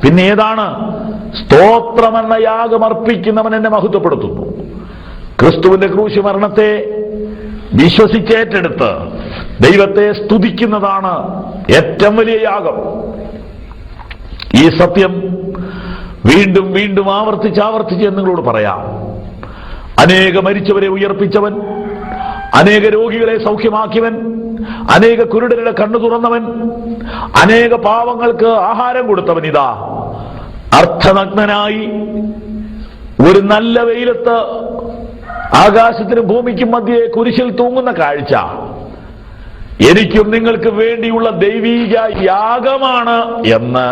പിന്നെ ഏതാണ്? സ്തോത്രമെന്ന യാഗം അർപ്പിക്കുന്നവൻ എന്നെ മഹത്വപ്പെടുത്തുന്നു. ക്രിസ്തുവിന്റെ ക്രൂശ് മരണത്തെ വിശ്വസിച്ചേറ്റെടുത്ത് ദൈവത്തെ സ്തുതിക്കുന്നതാണ് ഏറ്റവും വലിയ യാഗം. ഈ സത്യം വീണ്ടും വീണ്ടും ആവർത്തിച്ച് നിങ്ങളോട് പറയാം. അനേക മരിച്ചവരെ ഉയർപ്പിച്ചവൻ, അനേക രോഗികളെ സൗഖ്യമാക്കിയവൻ, അനേക കുരുടരുടെ കണ്ണു തുറന്നവൻ, അനേക പാവങ്ങൾക്ക് ആഹാരം കൊടുത്തവൻ ഇതാ അർത്ഥനഗ്നനായി ഒരു നല്ല വെയിലത്ത് ആകാശത്തിനും ഭൂമിക്കും മധ്യേ കുരിശിൽ തൂങ്ങുന്ന കാഴ്ച എനിക്കും നിങ്ങൾക്ക് വേണ്ടിയുള്ള ദൈവീക യാഗമാണ് എന്ന്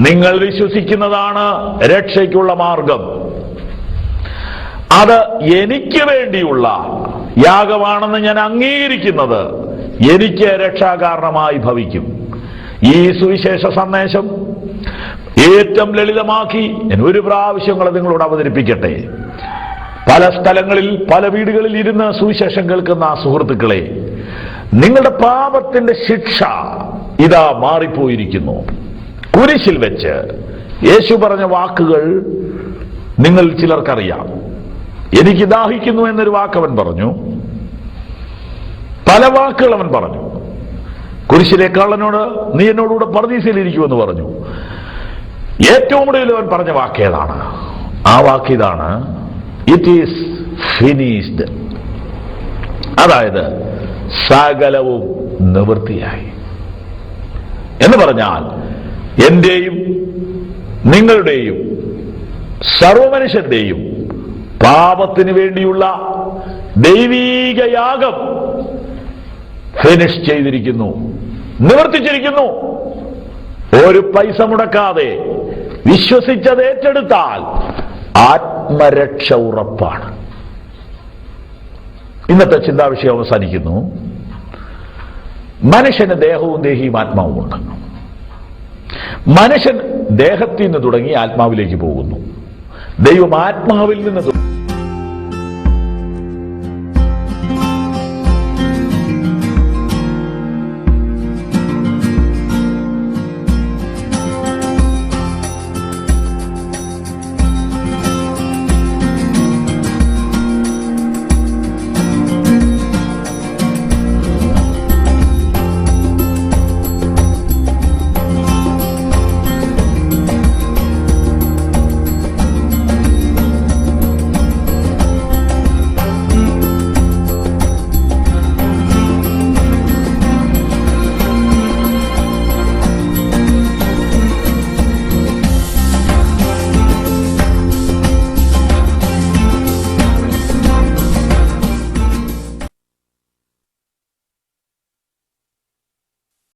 നിങ്ങൾ വിശ്വസിക്കുന്നതാണ് രക്ഷയ്ക്കുള്ള മാർഗം. അത് എനിക്ക് വേണ്ടിയുള്ള യാഗമാണെന്ന് ഞാൻ അംഗീകരിക്കുന്നത് എനിക്ക് രക്ഷാകാരണമായി ഭവിക്കും. ഈ സുവിശേഷ സന്ദേശം ഏറ്റവും ലളിതമാക്കി ഞാൻ ഒരു പ്രാവശ്യം നിങ്ങളോട് അവതരിപ്പിക്കട്ടെ. പല സ്ഥലങ്ങളിൽ പല വീടുകളിൽ ഇരുന്ന് സുവിശേഷം കേൾക്കുന്ന സുഹൃത്തുക്കളെ, നിങ്ങളുടെ പാപത്തിന്റെ ശിക്ഷ ഇതാ മാറിപ്പോയിരിക്കുന്നു. കുരിശിൽ വെച്ച് യേശു പറഞ്ഞ വാക്കുകൾ നിങ്ങൾ ചിലർക്കറിയാം. എനിക്ക് ദാഹിക്കുന്നു എന്നൊരു വാക്കവൻ പറഞ്ഞു, പല വാക്കുകൾ അവൻ പറഞ്ഞു. കുരിശിലെ കള്ളനോട് നീ എന്നോടുകൂടെ പർദീസയിലിരിക്കുമെന്ന് പറഞ്ഞു. ഏറ്റവും ഒടുവിൽ അവൻ പറഞ്ഞ വാക്ക് ഏതാണ്? ആ വാക്ക് ഇതാണ്, ഇറ്റ് ഈസ് ഫിനിഷ്ഡ്. അതായത് സകലവും നിവൃത്തിയായി എന്ന് പറഞ്ഞാൽ എന്റെയും നിങ്ങളുടെയും സർവമനുഷ്യരുടെയും പാപത്തിന് വേണ്ടിയുള്ള ദൈവീക യാഗം ഫിനിഷ് ചെയ്തിരിക്കുന്നു, നിവർത്തിച്ചിരിക്കുന്നു. ഒരു പൈസ മുടക്കാതെ വിശ്വസിച്ചത് ഏറ്റെടുത്താൽ ആത്മരക്ഷ ഉറപ്പാണ്. ഇന്നത്തെ ചിന്താവിഷയം അവസാനിക്കുന്നു. മനുഷ്യന് ദേഹവും ദേഹിയും ആത്മാവും ഉണ്ട്. മനുഷ്യൻ ദേഹത്തിൽ നിന്ന് തുടങ്ങി ആത്മാവിലേക്ക് പോകുന്നു. ദൈവം ആത്മാവിൽ നിന്ന്